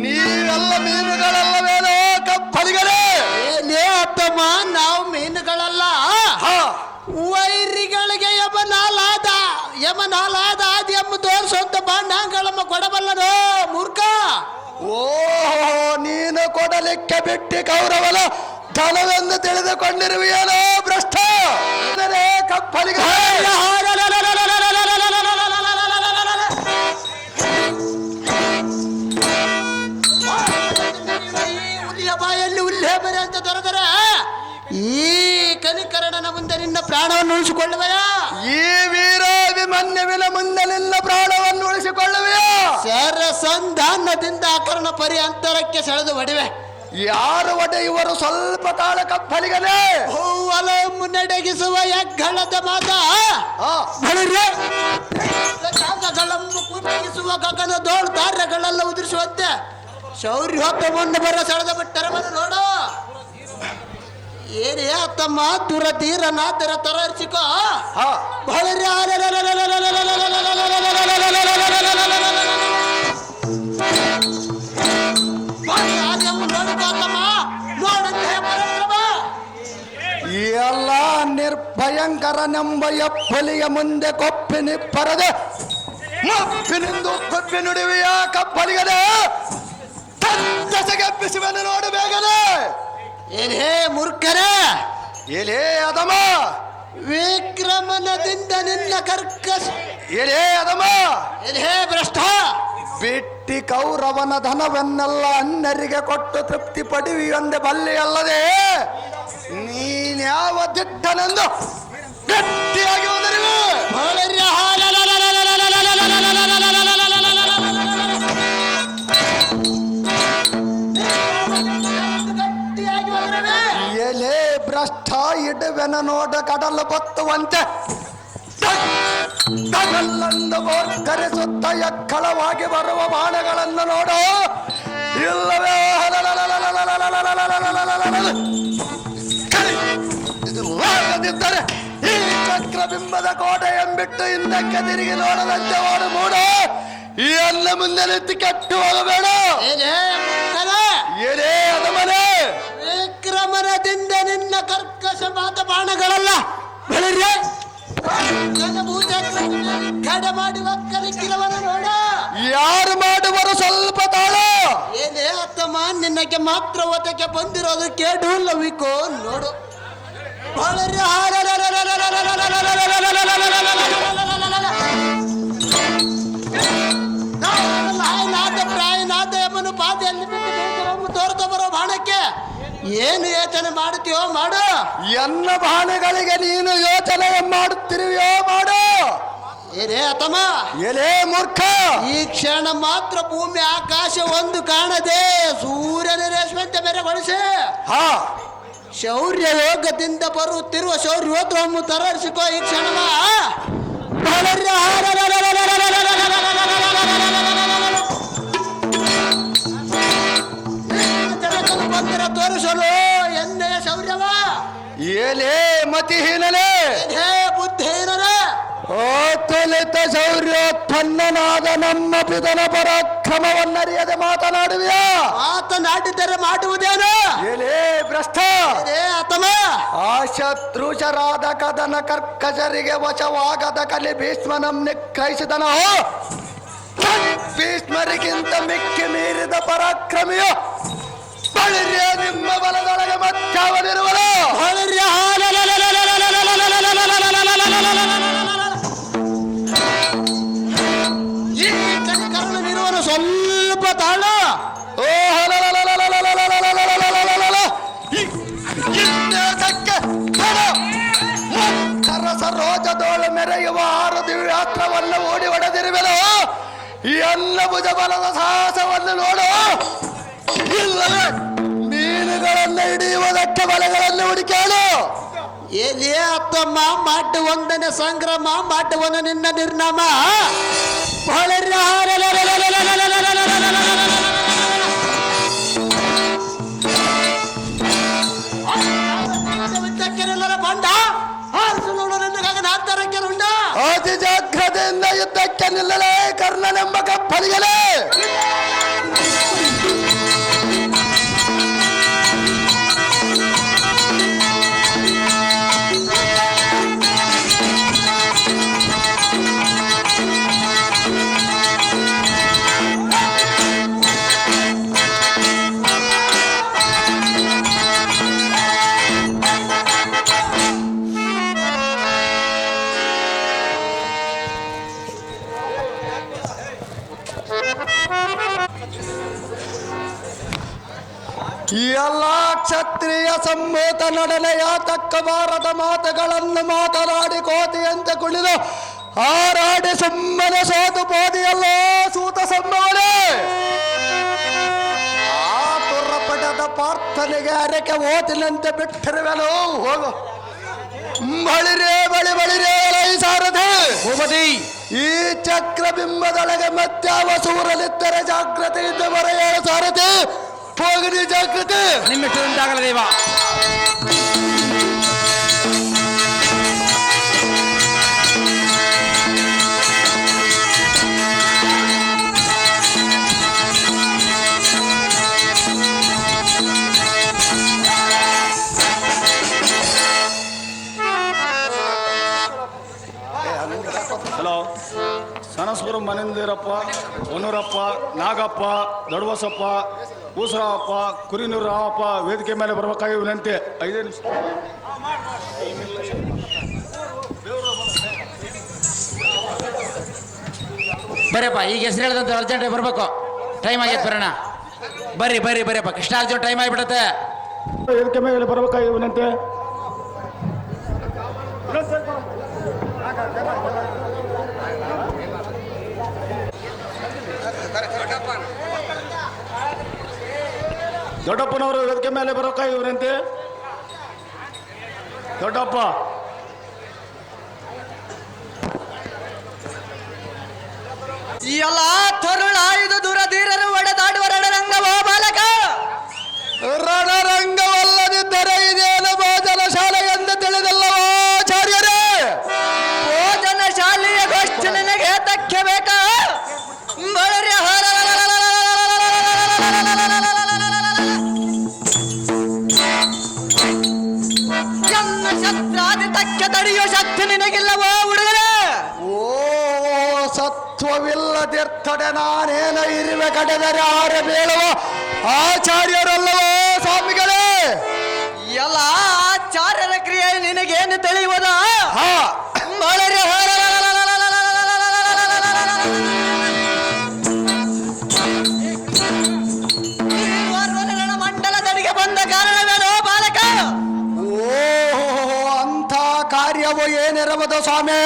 B: ನೀವೆಲ್ಲ ಮೀನುಗಳಲ್ಲವೇನೋ ಕಪ್ಪಲಿಗರೇ?
C: ಏನೇ ಅತ್ತಮ್ಮ, ನಾವು ಮೀನುಗಳಲ್ಲ, ವೈರಿಗಳಿಗೆ ಯಮನಾಲಾದ ಆದಿಯಮ್ಮ ತೋರಿಸುವಂತ ಬಾಂಡಾಂಗಳಮ್ಮ ಕೊಡಬಲ್ಲನು ಮೂರ್ಖ.
B: ಓಹೋ, ನೀನು ಕೊಡಲಿಕ್ಕೆ ಬಿಟ್ಟು ಕೌರವನ ಧನವೆಂದು ತಿಳಿದುಕೊಂಡಿರುವೆಯೇನೋ ಭ್ರಷ್ಟ ಕಪ್ಪಲಿಗ.
C: ಬಾಯಲ್ಲಿ ಉಲ್ಲೇಖನೆ ಅಂತ ದೊರೆದರೆ ಈ ಕನಿಕರಣನ ಮುಂದೆ ನಿನ್ನ ಪ್ರಾಣವನ್ನು ಉಳಿಸಿಕೊಳ್ಳುವೆಯಾ?
B: ಈ ವೀರಾಭಿಮನ್ಯುವಿನ ಮುಂದೆ ನಿನ್ನ ಪ್ರಾಣವನ್ನು ಉಳಿಸಿಕೊಳ್ಳುವೆಯಾ?
C: ಸರಸಂಧಾನದಿಂದ ಅಕರ್ಣ ಪರ್ಯಂತರಕ್ಕೆ ಸೆಳೆದು ಹೊಡಿವೆ.
B: ಯಾರು ಒಡೆಯುವರು ಸ್ವಲ್ಪ ತಾಳ ಕಪ್ಪಲಿಗನೇ?
C: ಹೂವಲ ಮುನ್ನಡೆಗಿಸುವ ಯಗ್ಗಳದ ಮಾತ ಗಗನ ದೋಳ್ ದಾರ್ಯಗಳೆಲ್ಲ ಉದುರಿಸುವಂತೆ ಶೌರ್ಯ ಹೊತ್ತ ಮುಂದೆ ಬರೋ ಸೆಳೆದ ಬಿಟ್ಟರೆ ಮನೆ ನೋಡು. ಏನೇ ತಮ್ಮ ದುರತೀರನಾದರ ತರರ್ಸಿಕೋ ಬಹಳ
B: ಎಲ್ಲ ನಿರ್ಭಯಂಕರನೆಂಬ ಎಪ್ಪಲಿಯ ಮುಂದೆ ಕೊಪ್ಪಿನಿ ಪರದೆ ಮಪ್ಪಿನಿಂದು ಕೊಪ್ಪಿ ನುಡಿವಿಯ ಕಪ್ಪಲಿಗದೆ ತಂದಸಗೆಪ್ಪಿಸುವೆನು ನೋಡು ಬೇಗನೆ.
C: ಏನೇ ಮೂರ್ಖರೇ,
B: ಏಲೇ ಅದಮ
C: ವಿಕ್ರಮನದಿಂದ ನಿನ್ನ ಕರ್ಕಶ,
B: ಏಲೇ ಅದಮ
C: ಏನೇ ಭ್ರಷ್ಟ,
B: ಬಿಟ್ಟಿ ಕೌರವನ ಧನವನ್ನೆಲ್ಲ ಅನ್ಯರಿಗೆ ಕೊಟ್ಟು ತೃಪ್ತಿ ಪಡೆಯುವಂದೆ ಬಲ್ಲೆಯಲ್ಲದೆ ನೀನ್ಯಾವ ದಿಟ್ಟನೆಂದು ಗಟ್ಟಿಯಾಗಿ ಹೋದರಿವೆ. ಎಲೆ ಭ್ರಷ್ಟ ಇಡುವೆನ ನೋಡ ಕಡಲು ಬತ್ತುವಂತೆ ಕಡಲಂದು ಗೋರ್ಕರಿಸುತ್ತ ಎಕ್ಕಳವಾಗಿ ಬರುವ ಬಾಣಗಳನ್ನು ನೋಡು. ಇಲ್ಲವೇ ಆಗದಿದ್ದರೆ ಈ ಚಕ್ರಬಿಂಬದ ಕೋಟೆ ಎಂಬಿಟ್ಟು ಹಿಂದಕ್ಕೆ ತಿರುಗಿ ನೋಡದಂತೆ ಓಡು ಮೂಡು. ಈ ಅಲ್ಲ ಮುಂದೆ ನಿಂತು ಕೆಟ್ಟು ಹೋಗಬೇಡ. ಏನೇ ಅದು ಮನೆ
C: ವಿಕ್ರಮನದಿಂದ ನಿನ್ನ ಕರ್ಕಶ ಮಾತ ಬಾಣಗಳಲ್ಲ ಬೆಳಿರಿ ಕಡೆ ಮಾಡಿ ಒಕ್ಕಲಿಕ್ಕಿರವನ ನೋಡ.
B: ಯಾರು ಮಾಡುವರು ಸ್ವಲ್ಪ ತಾಳು.
C: ಏನೇ ಅತ್ತಮ್ಮ ನಿನ್ನಕ್ಕೆ ಮಾತ್ರ ಒತ್ತಕ್ಕೆ ಬಂದಿರೋದು ಕೇಡು ಲವಿಕೋ ನೋಡು. ಪ್ರಾಯನಾಥ ಎಂಬನು ಪಾದೆಯಲ್ಲಿ ಬಿಟ್ಟು ತೋರ್ತಾ ಬರೋ ಬಾಣಕ್ಕೆ ಏನು ಯೋಚನೆ ಮಾಡುತ್ತೀಯೋ ಮಾಡು.
B: ಎನ್ನ ಬಾಣಗಳಿಗೆ ನೀನು ಯೋಚನೆ ಮಾಡುತ್ತಿರುವೆಯೋ ಮಾಡು.
C: ಏನೇ ಅತ್ತಮ್ಮ,
B: ಎಲೇ ಮೂರ್ಖ,
C: ಈ ಕ್ಷಣ ಮಾತ್ರ ಭೂಮಿ ಆಕಾಶ ಒಂದು ಕಾಣದೆ ಸೂರ್ಯನ ರೇಷ್ಮೆಂತೆ ಬೆರೆಗೊಳಿಸಿ ಶೌರ್ಯ ಯೋಗದಿಂದ ಬರುತ್ತಿರುವ ಶೌರ್ಯೋದ್ರವನ್ನು ತರರಿಸಿಕೋ. ಈ ಕ್ಷಣವ ಬಂದಿರ ತೋರಿಸಲು ಎನ್ನೆಯ ಶೌರ್ಯವ.
B: ಏಲೇ ಮತಿಹೀನಲೇ,
C: ಹೇ ಬುದ್ಧಿಹೀನರೇ,
B: ಓ ತುಲಿತ ಶೌರ್ಯೋತ್ಪನ್ನನಾದ ನಮ್ಮ ಪಿತನ ಪರಾಕ್ರಮವನ್ನರಿಯದೆ ಮಾತನಾಡುವಿಯಾ?
C: ಮಾತನಾಡಿದರೆ ಮಾಡುವುದೇನು?
B: ಏಲೇ ಭ್ರಷ್ಟ,
C: ಅತಮ
B: ಆ ಶತ್ರುಷರಾದ ಕದನ ಕರ್ಕಶರಿಗೆ ವಶವಾಗದ ಕಲಿ ಭೀಷ್ಮನಂ ನಿಗ್ರಹಿಸಿದನು. ಭೀಷ್ಮರಿಗಿಂತ ಮಿಕ್ಕಿ ಮೀರಿದ ಪರಾಕ್ರಮಿಯು ಬಳಿರ್ಯ ನಿಮ್ಮ ಬಲದೊಳಗೆ ಮತ್ತಾವನಿರುವನು.
C: ಈ ಕರ್ಣನಿರುವನು ಸ್ವಲ್ಪ ತಾಳು.
B: ಓ ಸರೋಜದೋಳು ಮೆರೆಯುವ 6 ದಿವ್ಯಾಸ್ತ್ರವನ್ನು ಓಡಿ ಹೊಡೆದಿರುವೆನು. ಈ ಅನ್ನ ಭುಜ ಬಲದ ಸಾಹಸವನ್ನು ನೋಡು. ಇಲ್ಲವೇ ಮೀನುಗಳನ್ನು ಹಿಡಿಯುವುದಕ್ಕೆ ಬಲೆಗಳನ್ನು ಹುಡುಕಾಡು.
C: ಏನೇ ಅತ್ತಮ್ಮ ಮಾಡುವಂದನೆ ಸಂಗ್ರಾಮ ಮಾಡುವನು ನಿನ್ನ ನಿರ್ನಾಮ. ಬಂಡ
B: ಅತಿ ಜಾಗ್ರತೆಯಿಂದ ಯುದ್ಧಕ್ಕೆ ನಿಲ್ಲಲೇ ಕರ್ಣನೆಂಬ ಕಪ್ಪಲಿಗಲೇ. ಈ ಎಲ್ಲ ಕ್ಷತ್ರಿಯ ಸಂಭೂತ ನಡನೆಯ ತಕ್ಕ ಬಾರದ ಮಾತುಗಳನ್ನು ಮಾತನಾಡಿ ಕೋತಿಯಂತೆ ಕುಳಿದು ಹಾರಾಡಿ ಸುಮ್ಮನೆ ಸೋತು ಪೋದಿಯಲ್ಲೋ ಸೂತ ಸಂಭವನೆ. ಆ ತುರ್ರಪಟದ ಪ್ರಾರ್ಥನೆಗೆ ಅರಕೆ ಓತಿನಂತೆ ಬಿಟ್ಟಿರುವೆನು. ಹೋಗು ಬಳಿರೇ ಬಳಿರೇ ಸಾರಥಿ
A: ದ್ರೌಪದಿ,
B: ಈ ಚಕ್ರಬಿಂಬದೊಳಗೆ ಮತ್ಯಾವ ಸೂರಲಿದ್ದರೆ ಜಾಗ್ರತೆಯಿಂದ ಬರೆಯಲು ಸಾರಥಿ ಹೋಗಲಿ ಜಾಗೃತಿ.
A: ನಿಮ್ಮಿಷ್ಟದಂತಾಗಲ್ಲ ದೇವ.
D: ಹಲೋ, ಸಣಸ್ಪುರ ಮನೆಂದಿರಪ್ಪ, ಹೊನ್ನೂರಪ್ಪ, ನಾಗಪ್ಪ, ದೊಡವಸಪ್ಪ, ಊಸರಾವಪ್ಪ, ಕುರಿನೂರು ರಾವಪ್ಪ ವೇದಿಕೆ ಮೇಲೆ ಬರಬೇಕಾಗಿ ವಿನಂತಿ. 5 ನಿಮಿಷ.
A: ಬರ್ರಿಯಪ್ಪ, ಈಗ ಹೆಸರು ಹೇಳಿದಂತ ಅರ್ಜೆಂಟ್ ಬರ್ಬೇಕು. ಟೈಮ್ ಆಗೈತೆ ಬರೋಣ. ಬರ್ರಿ ಬರ್ರಿ ಬರ್ರಿಯಪ್ಪ, ಕೃಷ್ಣಾರ್ಜುನ ಟೈಮ್ ಆಗಿಬಿಡತ್ತೆ.
D: ವೇದಿಕೆ ಮೇಲೆ ಬರಬೇಕಾಗಿ ವಿನಂತಿ. ದೊಡ್ಡಪ್ಪನವರು ವೇದಿಕೆ ಮೇಲೆ ಬರೋಕಾಗಿ ವಿನಂತಿ. ದೊಡ್ಡಪ್ಪ,
C: ಎಲ್ಲ ತರುಳ ಇದು ದುರಧೀರರು ಒಡೆದಾಡುವ ರಣರಂಗವೋ ಬಾಲಕ.
B: ರಣರಂಗವಲ್ಲದಿದ್ದರೆ ಇದೇನು ಭೋಜನ ಶಾಲೆ ಎಂದು ತಿಳಿದಲ್ಲವೋ ಆಚಾರ್ಯರೇ?
C: ಭೋಜನ ಶಾಲೆಯ ಗೋಷ್ಠಿ ನಿನಗೆ ತಕ್ಕೆ ಬೇಕಾ? ಜನ್ಮ ಶಸ್ತ್ರಾದಿ ತಕ್ಕೆ ತಡೆಯುವ ಶಕ್ತಿ ನಿನಗಿಲ್ಲವೋ ಹುಡುಗರೇ?
B: ಓ ಸತ್ವವಿಲ್ಲದಿರ್ತಡೆ ನಾನೇನ ಇರುವೆ ಕಡೆದರೆ ಆರ ಬೀಳುವ ಆಚಾರ್ಯರಲ್ಲವೋ ಸ್ವಾಮಿಗಳೇ?
C: ಎಲ್ಲ ಆಚಾರ್ಯರ ಕ್ರಿಯೆ ನಿನಗೇನು ತಿಳಿಯುವುದ?
B: ಹಾ,
C: ಮಂಡಲದಡಿಗೆ ಬಂದ ಕಾರಣವೇನೋ ಬಾಲಕ?
B: ಓ ಅಂಥ ಕಾರ್ಯವು ಏನಿರಬಹುದು ಸ್ವಾಮಿ?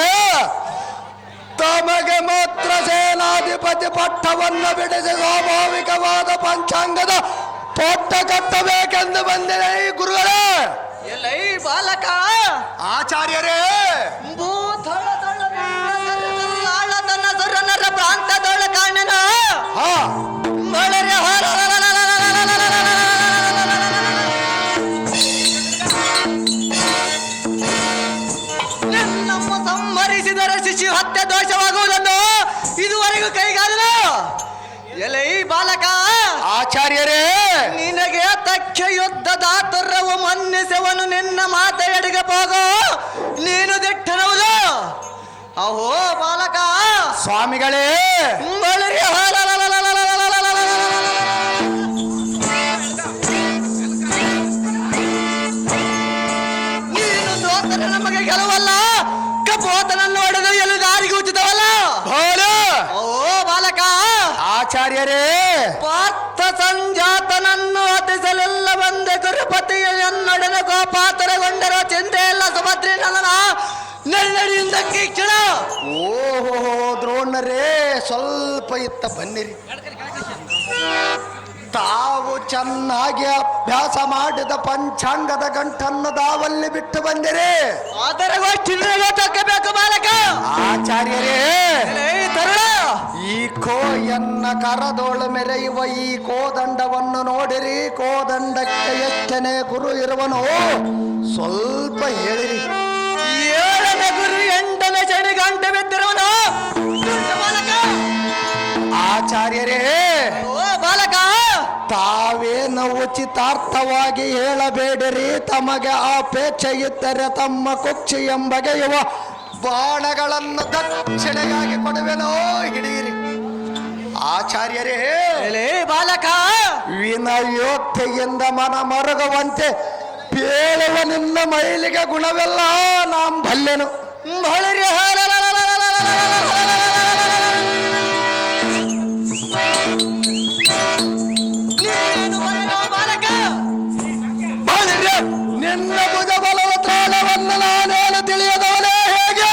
B: ತಮಗೆ ಮಾತ್ರ ಸೇನಾಧಿಪತಿ ಪಟ್ಟವನ್ನು ಬಿಡಿಸಿ ಸ್ವಾಭಾವಿಕವಾದ ಪಂಚಾಂಗದ ಪಟ್ಟ ಕಟ್ಟಬೇಕೆಂದು ಬಂದಿದೆ ಈ ಗುರುಗಳೇ.
C: ಎಲ್ಲೈ ಬಾಲಕ,
B: ಆಚಾರ್ಯರೇ,
C: ತನ್ನ ಸುರನರ ಪ್ರಾಂತದೊಳ ಕಾಣನ
B: ಹಾ,
C: ನಮ್ಮ ಸಂಹರಿಸಿದರೆ ಶಿಶು ಹತ್ಯೆ ದೋಷವಾಗುವುದನ್ನು ಇದುವರೆಗೂ ಕೈಗಾರನ. ಎಲೈ ಬಾಲಕ,
B: ಆಚಾರ್ಯರೇ,
C: ನಿನಗೆ ತಕ್ಕ ಯುದ್ಧದ ತುರ್ರವು ಮನ್ನಿಸವನು ನಿನ್ನ ಮಾತೆಯಡಿಗೆ ಹೋಗೋ ನೀನು ದಿಟ್ಟನವುದು. ಅಹೋ ಬಾಲಕ,
B: ಸ್ವಾಮಿಗಳೇ,
C: ನೀನು ಸೋತರೆ ನಮಗೆ ಗೆಲುವಲ್ಲ, ಕಪೋತನನ್ನು ಹೊಡೆದು ಎಲ್ಲಿ ದಾರಿಗೆ ಉಚಿತವಲ್ಲ. ಓ ಬಾಲಕ,
B: ಆಚಾರ್ಯರೇ,
C: ಪಾರ್ಥ ಸಂಜಾತನನ್ನು ಹತಿಸಲೆಲ್ಲ ಬಂದೆ ಗುರುಪತಿಯ ಎನ್ನೊಡನೆ ಗೋಪಾತರಗೊಂಡರೋ ಚಿಂತೆ ಎಲ್ಲ ಸುಭದ್ರಿ ನನ್ನ ನಡೆಯಿಂದ ಕ್ಷಣ.
B: ಓಹೋ ದ್ರೋಣರೇ, ಸ್ವಲ್ಪ ಇತ್ತ ಬನ್ನಿರಿ. ತಾವು ಚೆನ್ನಾಗಿ ಅಭ್ಯಾಸ ಮಾಡಿದ ಪಂಚಾಂಗದ ಗಂಟನ್ನು ತಾವಲ್ಲಿ ಬಿಟ್ಟು ಬಂದಿರಿ.
C: ಅದರ ಗೋಷ್ಠಿಗೆ ತಕ್ಕಬೇಕು ಬಾಲಕ.
B: ಆಚಾರ್ಯರೇ,
C: ತರುಣ,
B: ಈ ಕೋಯನ್ನ ಕರದೋಳು ಮೆರೆಯುವ ಈ ಕೋದಂಡವನ್ನು ನೋಡಿರಿ. ಕೋದಂಡಕ್ಕೆ ಎಷ್ಟನೇ ಗುರು ಇರುವನೋ ಸ್ವಲ್ಪ ಹೇಳಿರಿ.
C: 7ನೇ ಗುರು 8ನೇ ಚಳಿ ಗಂಟೆ ಬಿದ್ದಿರುವನು ಬಾಲಕ.
B: ಆಚಾರ್ಯರೇ,
C: ಓ ಬಾಲಕ,
B: ತಾವೇನು ಉಚಿತಾರ್ಥವಾಗಿ ಹೇಳಬೇಡಿರಿ. ತಮಗೆ ಅಪೇಕ್ಷೆ ಇದ್ದರೆ ತಮ್ಮ ಕುಕ್ಷಿ ಎಂಬಗೆಯುವ ಬಾಣಗಳನ್ನು ದಕ್ಷಿಣೆಯಾಗಿ ಕೊಡುವೆನೋ ಹಿಡಿಯಿರಿ. ಆಚಾರ್ಯರೇ,
C: ಬಾಲಕ,
B: ವಿನಯೋಕ್ತಿಯಿಂದ ಮನ ಮರುಗುವಂತೆ ಪೇಳುವ ನಿನ್ನ ಮೈಲಿಗೆ ಗುಣವೆಲ್ಲ ನಾಂ ಬಲ್ಲೆನು. ನಿನ್ನ ಭುಜ ಬಲವ ತ್ರಾಳವನ್ನು ನಾನೇನು ತಿಳಿಯದವನೇ ಹೇಗೆ?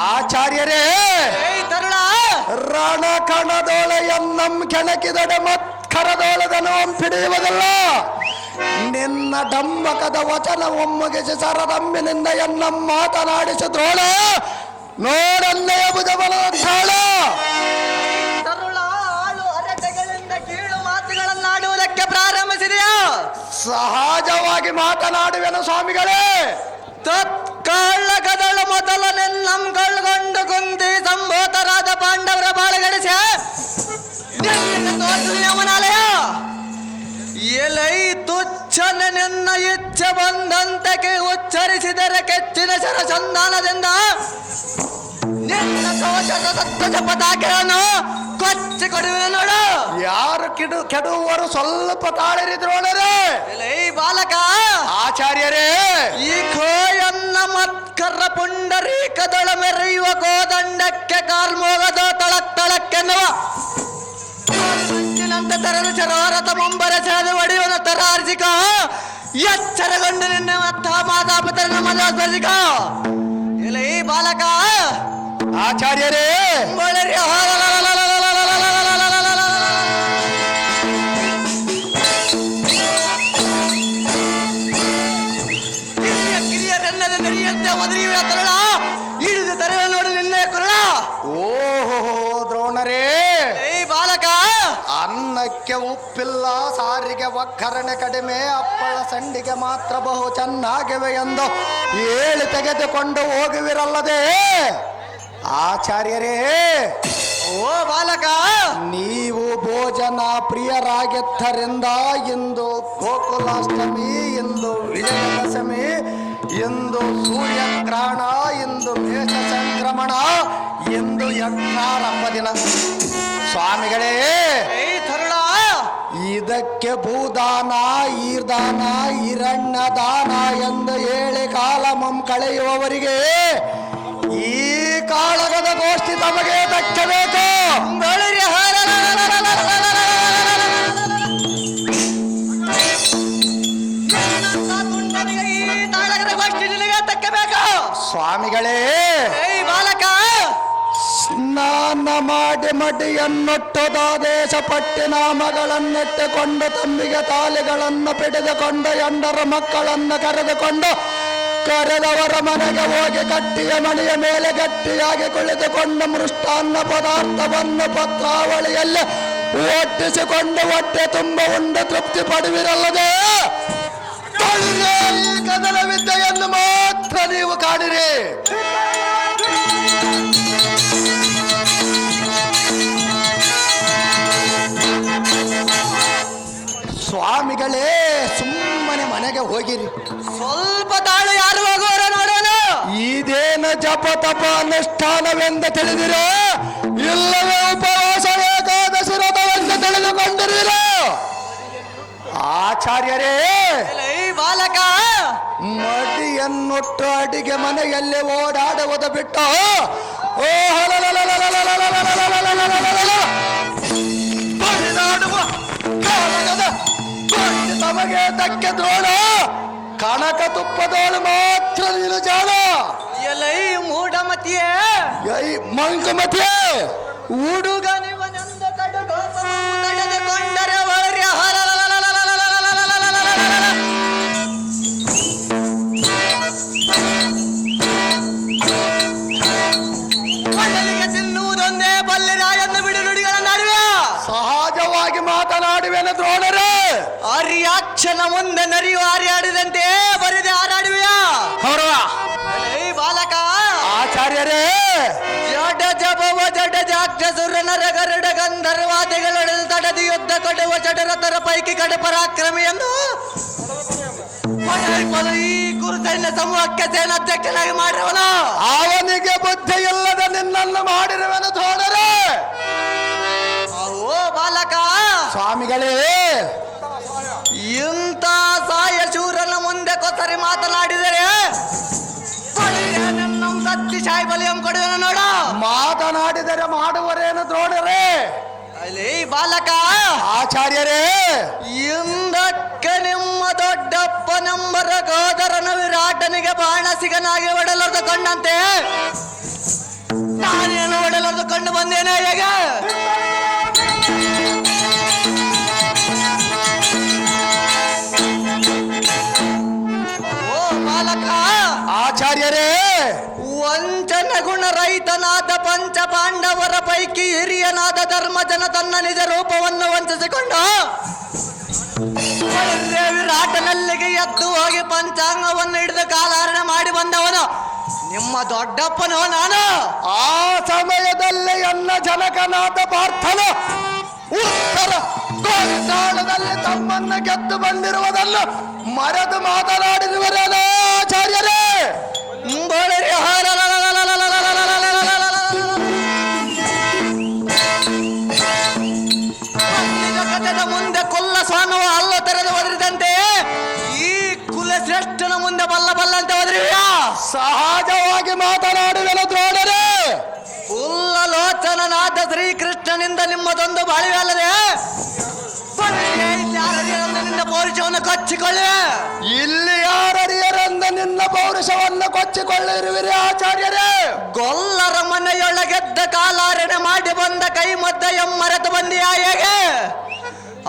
B: ಆಚಾರ್ಯರೇ,
C: ತರುಣ,
B: ರಣ ಕಣದೊಳೆಯನ್ನಂ ಕೆಣಕಿದಡೆ ಮತ್ ಅಕ್ಕರದೊಳದನು ಹಿಡಿಯುವುದಿಲ್ಲ. ನಿನ್ನ ಡಮ್ಮಕದ ವಚನ ಒಮ್ಮಗಿಸಿ ಸರದಮ್ಮಿನಿಂದ ಎನ್ನ ಮಾತನಾಡಿಸಿದ್ರೋಳ ನೋಡನ್ನೆಯ ಬುಧಬಲದ್ದಾಳ.
C: ತರುಳ ಆಳು ಅರಟೆಗಳಿಂದ ಕೀಳು ಮಾತುಗಳನ್ನಾಡುವುದಕ್ಕೆ ಪ್ರಾರಂಭಿಸಿದೆಯಾ?
B: ಸಹಜವಾಗಿ ಮಾತನಾಡುವೆನು ಸ್ವಾಮಿಗಳೇ.
C: ತತ್ಕಾಳಗದಳು ಮೊದಲು ನಿನ್ನಂಗೊಳ್ಗೊಂಡು ಕುಂತಿ ಸಂಭೂತರಾದ ಪಾಂಡವರ ಬಾಳಗಡಿಸ ಅವನಾಲಯ ಎಲೈ ತುಚ್ಛನ ನಿನ್ನ ಇಚ್ಛೆ ಬಂದಂತೆ ಉಚ್ಚರಿಸಿದರೆ ಕೆಚ್ಚಿನ ಶರ ಸಂಧಾನದಿಂದ ನಿನ್ನ ಕವಚದ ಸತ್ಯ ಪತಾಕೆಯನ್ನು ಕೊಚ್ಚಿ ಕೊಡುವೆ ನೋಡು.
B: ಯಾರು ಕೆಡುವರು ಸ್ವಲ್ಪ ತಾಳಿರಿದ್ರೋಳರೇ.
C: ಎಲೈ ಬಾಲಕ
B: ಆಚಾರ್ಯರೇ,
C: ಈ ಖೋಯನ್ನ ಮತ್ಕರ ಪುಂಡರೀಕದಳ ಮೆರೆಯುವ ಕೋದಂಡಕ್ಕೆ ಕಾಲ್ಮೋಗದ ತಳಕ್ಕೆನ್ನುವ ಮಂಚಿನಂತೆ ತೆರೆದು ಚರೋರಥ ಮುಂಬರ ಸೆಳೆದು ಒಡೆಯುವ ತರಾರ್ಜಿಕ ಎಚ್ಚರಗೊಂಡು ನಿನ್ನ ಮತ್ತ ಮಾತಾಪತರನ ಮದರ್ಜಿಕ. ಎಲೈ ಬಾಲಕ
B: ಆಚಾರ್ಯರೇ,
C: ಒಳರಿ ಕಿರಿಯರೆನ್ನದ ನೆರಿಯಂತೆ ಮದುವೆಯ ತರಳ ಹಿಡಿದು ತರಳ ನೋಡಿ ನಿನ್ನೆ ಕುರಳ.
B: ಓಹೋ ದ್ರೋಣರೇ,
C: ಏ ಬಾಲಕ
B: ಅನ್ನಕ್ಕೆ ಉಪ್ಪಿಲ್ಲ, ಸಾರಿಗೆ ಒಗ್ಗರಣೆ ಕಡಿಮೆ, ಅಪ್ಪಳ ಸಂಡಿಗೆ ಮಾತ್ರ ಬಹು ಚೆನ್ನಾಗಿವೆ ಎಂದು ಹೇಳಿ ತೆಗೆದುಕೊಂಡು ಹೋಗುವಿರಲ್ಲದೆ ಆಚಾರ್ಯರೇ.
C: ಓ ಬಾಲಕ
B: ನೀವು ಭೋಜನ ಪ್ರಿಯರಾಗಿದ್ದರಿಂದ ಇಂದು ಗೋಕುಲಾಷ್ಟಮಿ, ಇಂದು ವಿಜಯದಶಮಿ, ಇಂದು ಸೂರ್ಯಗ್ರಹಣ, ಇಂದು ಮೇಷ ಸಂಕ್ರಮಣ, ಇಂದು ಯಜ್ಞಾರಂಭ ದಿನ. ಸ್ವಾಮಿಗಳೇ,
C: ಏ ತರುಳ
B: ಇದಕ್ಕೆ ಭೂದಾನ, ಈರ್ದಾನ, ಹಿರಣ್ಯದಾನ ಎಂದು ಹೇಳಿ ಕಾಲಮಂ ಕಳೆಯುವವರಿಗೆ ಈ ಕಾಳಗದ ಗೋಷ್ಠಿ ತಮಗೆ ದಕ್ಕಬೇಕು. ಸ್ವಾಮಿಗಳೇ,
C: ಬಾಲಕ
B: ಸ್ನಾನ ಮಾಡಿ ಮಡಿಯನ್ನೊಟ್ಟದ ದೇಶ ಪಟ್ಟಿನಾಮಗಳನ್ನಿಟ್ಟುಕೊಂಡು ತಮ್ಮಿಗೆ ತಾಲಿಗಳನ್ನು piಡಿದುಕೊಂಡು ಎಂಡರ ಮಕ್ಕಳನ್ನು ಕರೆದವರ ಮನೆಗೆ ಹೋಗಿ ಕಟ್ಟಿಯ ಮನೆಯ ಮೇಲೆ ಗಟ್ಟಿಯಾಗಿ ಕುಳಿತುಕೊಂಡು ಮೃಷ್ಟಾನ್ನ ಪದಾರ್ಥವನ್ನು ಪತ್ರಾವಳಿಯಲ್ಲಿ ಒಟ್ಟಿಸಿಕೊಂಡು ಹೊಟ್ಟೆ ತುಂಬ ಉಂಡು ತೃಪ್ತಿ ಪಡುವಿರಲ್ಲದೆ ಈ ಕದನ ವಿದ್ಯೆಯನ್ನು ಮಾತ್ರ ನೀವು ಕಾಣಿರಿ. ಸ್ವಾಮಿಗಳೇ, ಸುಮ್ಮನೆ ಮನೆಗೆ ಹೋಗಿರಿ.
C: ಸ್ವಲ್ಪ ತಾಳು ಯಾರು ಹೋಗುವರ ನೋಡೋಣ.
B: ಇದೇನು ಜಪ ತಪ ಅನುಷ್ಠಾನವೆಂದು ತಿಳಿದಿರೋ, ಇಲ್ಲವೇ ಉಪವಾಸ ಏಕಾದಶಿ ವ್ರತವೆಂದು ತಿಳಿದುಕೊಂಡಿರೋ? ಆಚಾರ್ಯರೇ,
C: ಬಾಲಕ
B: ಮಡಿಯನ್ನೊಟ್ಟು ಅಡಿಗೆ ಮನೆಯಲ್ಲಿ ಓಡಾಡುವುದು ಬಿಟ್ಟು ಬಡಿದಾಡುವ ಕಾಳಗದ ಗೋಷ್ಠಿ ತಮಗೆ ದಕ್ಕೆ ದ್ರೋಣ. ಕನಕ ತುಪ್ಪದೋಳು ಮಾತ್ರ ನೀನು ಜಾಣ.
C: ಎಲೈ ಮೂಢಮತಿಯೇ,
B: ಮಂಕುಮತಿಯೇ,
C: ಹುಡುಗ ನೀವನೆಂದು ಕಡುಗು ನಡೆದುಕೊಂಡರೆ ಒಳ್ಳೆ ಮಣ್ಣಲಿಗೆ ತಿನ್ನುವುದೊಂದೇ ಬಲ್ಲಿರ ಎಂದು ಬಿಡು ನುಡಿಗಳ ನಡುವೆ
B: ಸಹಜವಾಗಿ ಮಾತನಾಡುವೆನು ದ್ರೋಣರೇ.
C: ಆರ್ಯಾಕ್ಷನ ಮುಂದೆ ನರಿಯು ಹಾರಾಡಿದಂತೆ ಬರಿದೆ ಹಾರಾಡುವೆಯ ಬಾಲಕ.
B: ಆಚಾರ್ಯರೇ,
C: ಜಡ ಜಪವ ಜಡ ಜಾಕ್ಷಸುರನರ ಗರುಡ ಗಂಧರ್ವಾದಿಗಳು ತಡದಿ ಯುದ್ಧ ಕೊಡುವ ಜಡರತರ ಪೈಕಿ ಕಡೆ ಪರಾಕ್ರಮಿ ಎಂದು ಈ ಗುರುತೈನ ಸಮೂಹಕ್ಕೆ ಸೇನಾಧ್ಯಕ್ಷನಾಗಿ ಮಾಡಿರುವನ.
B: ಅವನಿಗೆ ಬುದ್ಧಿ ಇಲ್ಲದ ನಿನ್ನನ್ನು ಮಾಡಿರುವೆನು ದ್ರೋಣರೇ.
C: ಓ ಬಾಲಕ,
B: ಸ್ವಾಮಿಗಳೇ,
C: ಇಂಥ ಸಾಯ ಶೂರನ ಮುಂದೆ ಕೊಸರಿ ಮಾತನಾಡಿದರೆ ಸತ್ತಿ ಶಾಯಿ ಬಲಿಯಂ ಕೊಡುವೆನು ನೋಡ.
B: ಮಾತನಾಡಿದರೆ ಮಾಡುವರೇನು ದ್ರೋಣರೇ.
C: ಅಲ್ಲಿ ಬಾಲಕ,
B: ಆಚಾರ್ಯರೇ,
C: ಇಂದಕ್ಕೆ ನಿಮ್ಮ ದೊಡ್ಡಪ್ಪ ನಂಬರ ಗೋದರನ ವಿರಾಟನಿಗೆ ಬಾಣಸಿಗನಾಗಿ ಒಡಲೊಡೆದುಕೊಂಡಂತೆ ನಾನೇನು ಒಡಲೊಡೆದುಕೊಂಡು ಬಂದೇನೆ ಹೇಗೆ?
B: ಆಚಾರ್ಯರೇ,
C: ವಂಚನ ಗುಣ ರಹಿತನಾದ ಪಂಚ ಪಾಂಡವರ ಪೈಕಿ ಹಿರಿಯನಾದ ಧರ್ಮಜನ ತನ್ನ ನಿಜ ರೂಪವನ್ನು ವಂಚಿಸಿಕೊಂಡು ವಿರಾಟನಲ್ಲಿಗೆ ಎದ್ದು ಹೋಗಿ ಪಂಚಾಂಗವನ್ನು ಹಿಡಿದು ಕಾಲಹರಣ ಮಾಡಿ ಬಂದವನು ನಿಮ್ಮ ದೊಡ್ಡಪ್ಪನೋ ನಾನು.
B: ಆ ಸಮಯದಲ್ಲಿ ಎನ್ನ ಜನಕನಾದ ಪಾರ್ಥನು ಉತ್ತರ ಗೋಕಾಳದಲ್ಲಿ ತಮ್ಮನ್ನ ಗೆದ್ದು ಬಂದಿರುವುದನ್ನು ಮರೆತು ಮಾತನಾಡಿರುವರೇನೋ ಆಚಾರ್ಯರೇ?
C: ಕಥದ ಮುಂದೆ ಕೊಲ್ಲ ಸ್ವಾಮಿಯ ಹಲ್ಲು ತೆರೆದು ಒದರಿದಂತೆ ಈ ಕುಲಶ್ರೇಷ್ಠನ ಮುಂದೆ ಬಲ್ಲ ಅಂತ ಒದರಿವ್ಯಾ?
B: ಸಹಜವಾಗಿ ಮಾತನಾಡುವೆನು ದ್ರೋಣರೇ.
C: ಉಲ್ಲಲೋಚನನಾದ ಶ್ರೀಕೃಷ್ಣನಿಂದ ನಿಮ್ಮದೊಂದು ಬಾಳಿವೆ ಅಲ್ಲದೆ ನಿನ್ನ ಪೌರುಷವನ್ನು ಕೊಚ್ಚಿಕೊಳ್ಳಿ.
B: ಇಲ್ಲಿ ಯಾರರಿಯರೆಂದು ನಿನ್ನ ಪೌರುಷವನ್ನು ಕೊಚ್ಚಿಕೊಳ್ಳಿರುವಿರಿ ಆಚಾರ್ಯರೇ?
C: ಗೊಲ್ಲರ ಮನೆಯೊಳಗೆದ್ದ ಕಾಲಾರಣೆ ಮಾಡಿ ಬಂದ ಕೈ ಮದ್ದ ಎಮ್ಮರೆತು ಬಂದಿಯಾ ಹೇಗೆ?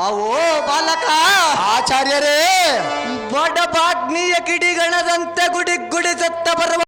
C: ಅವೋ ಬಾಲಕ
B: ಆಚಾರ್ಯರೇ,
C: ಬಡಬಾಗ್ನಿಯ ಕಿಡಿಗಣದಂತೆ ಗುಡಿ ಗುಡಿ ಸತ್ತ ಬರುವ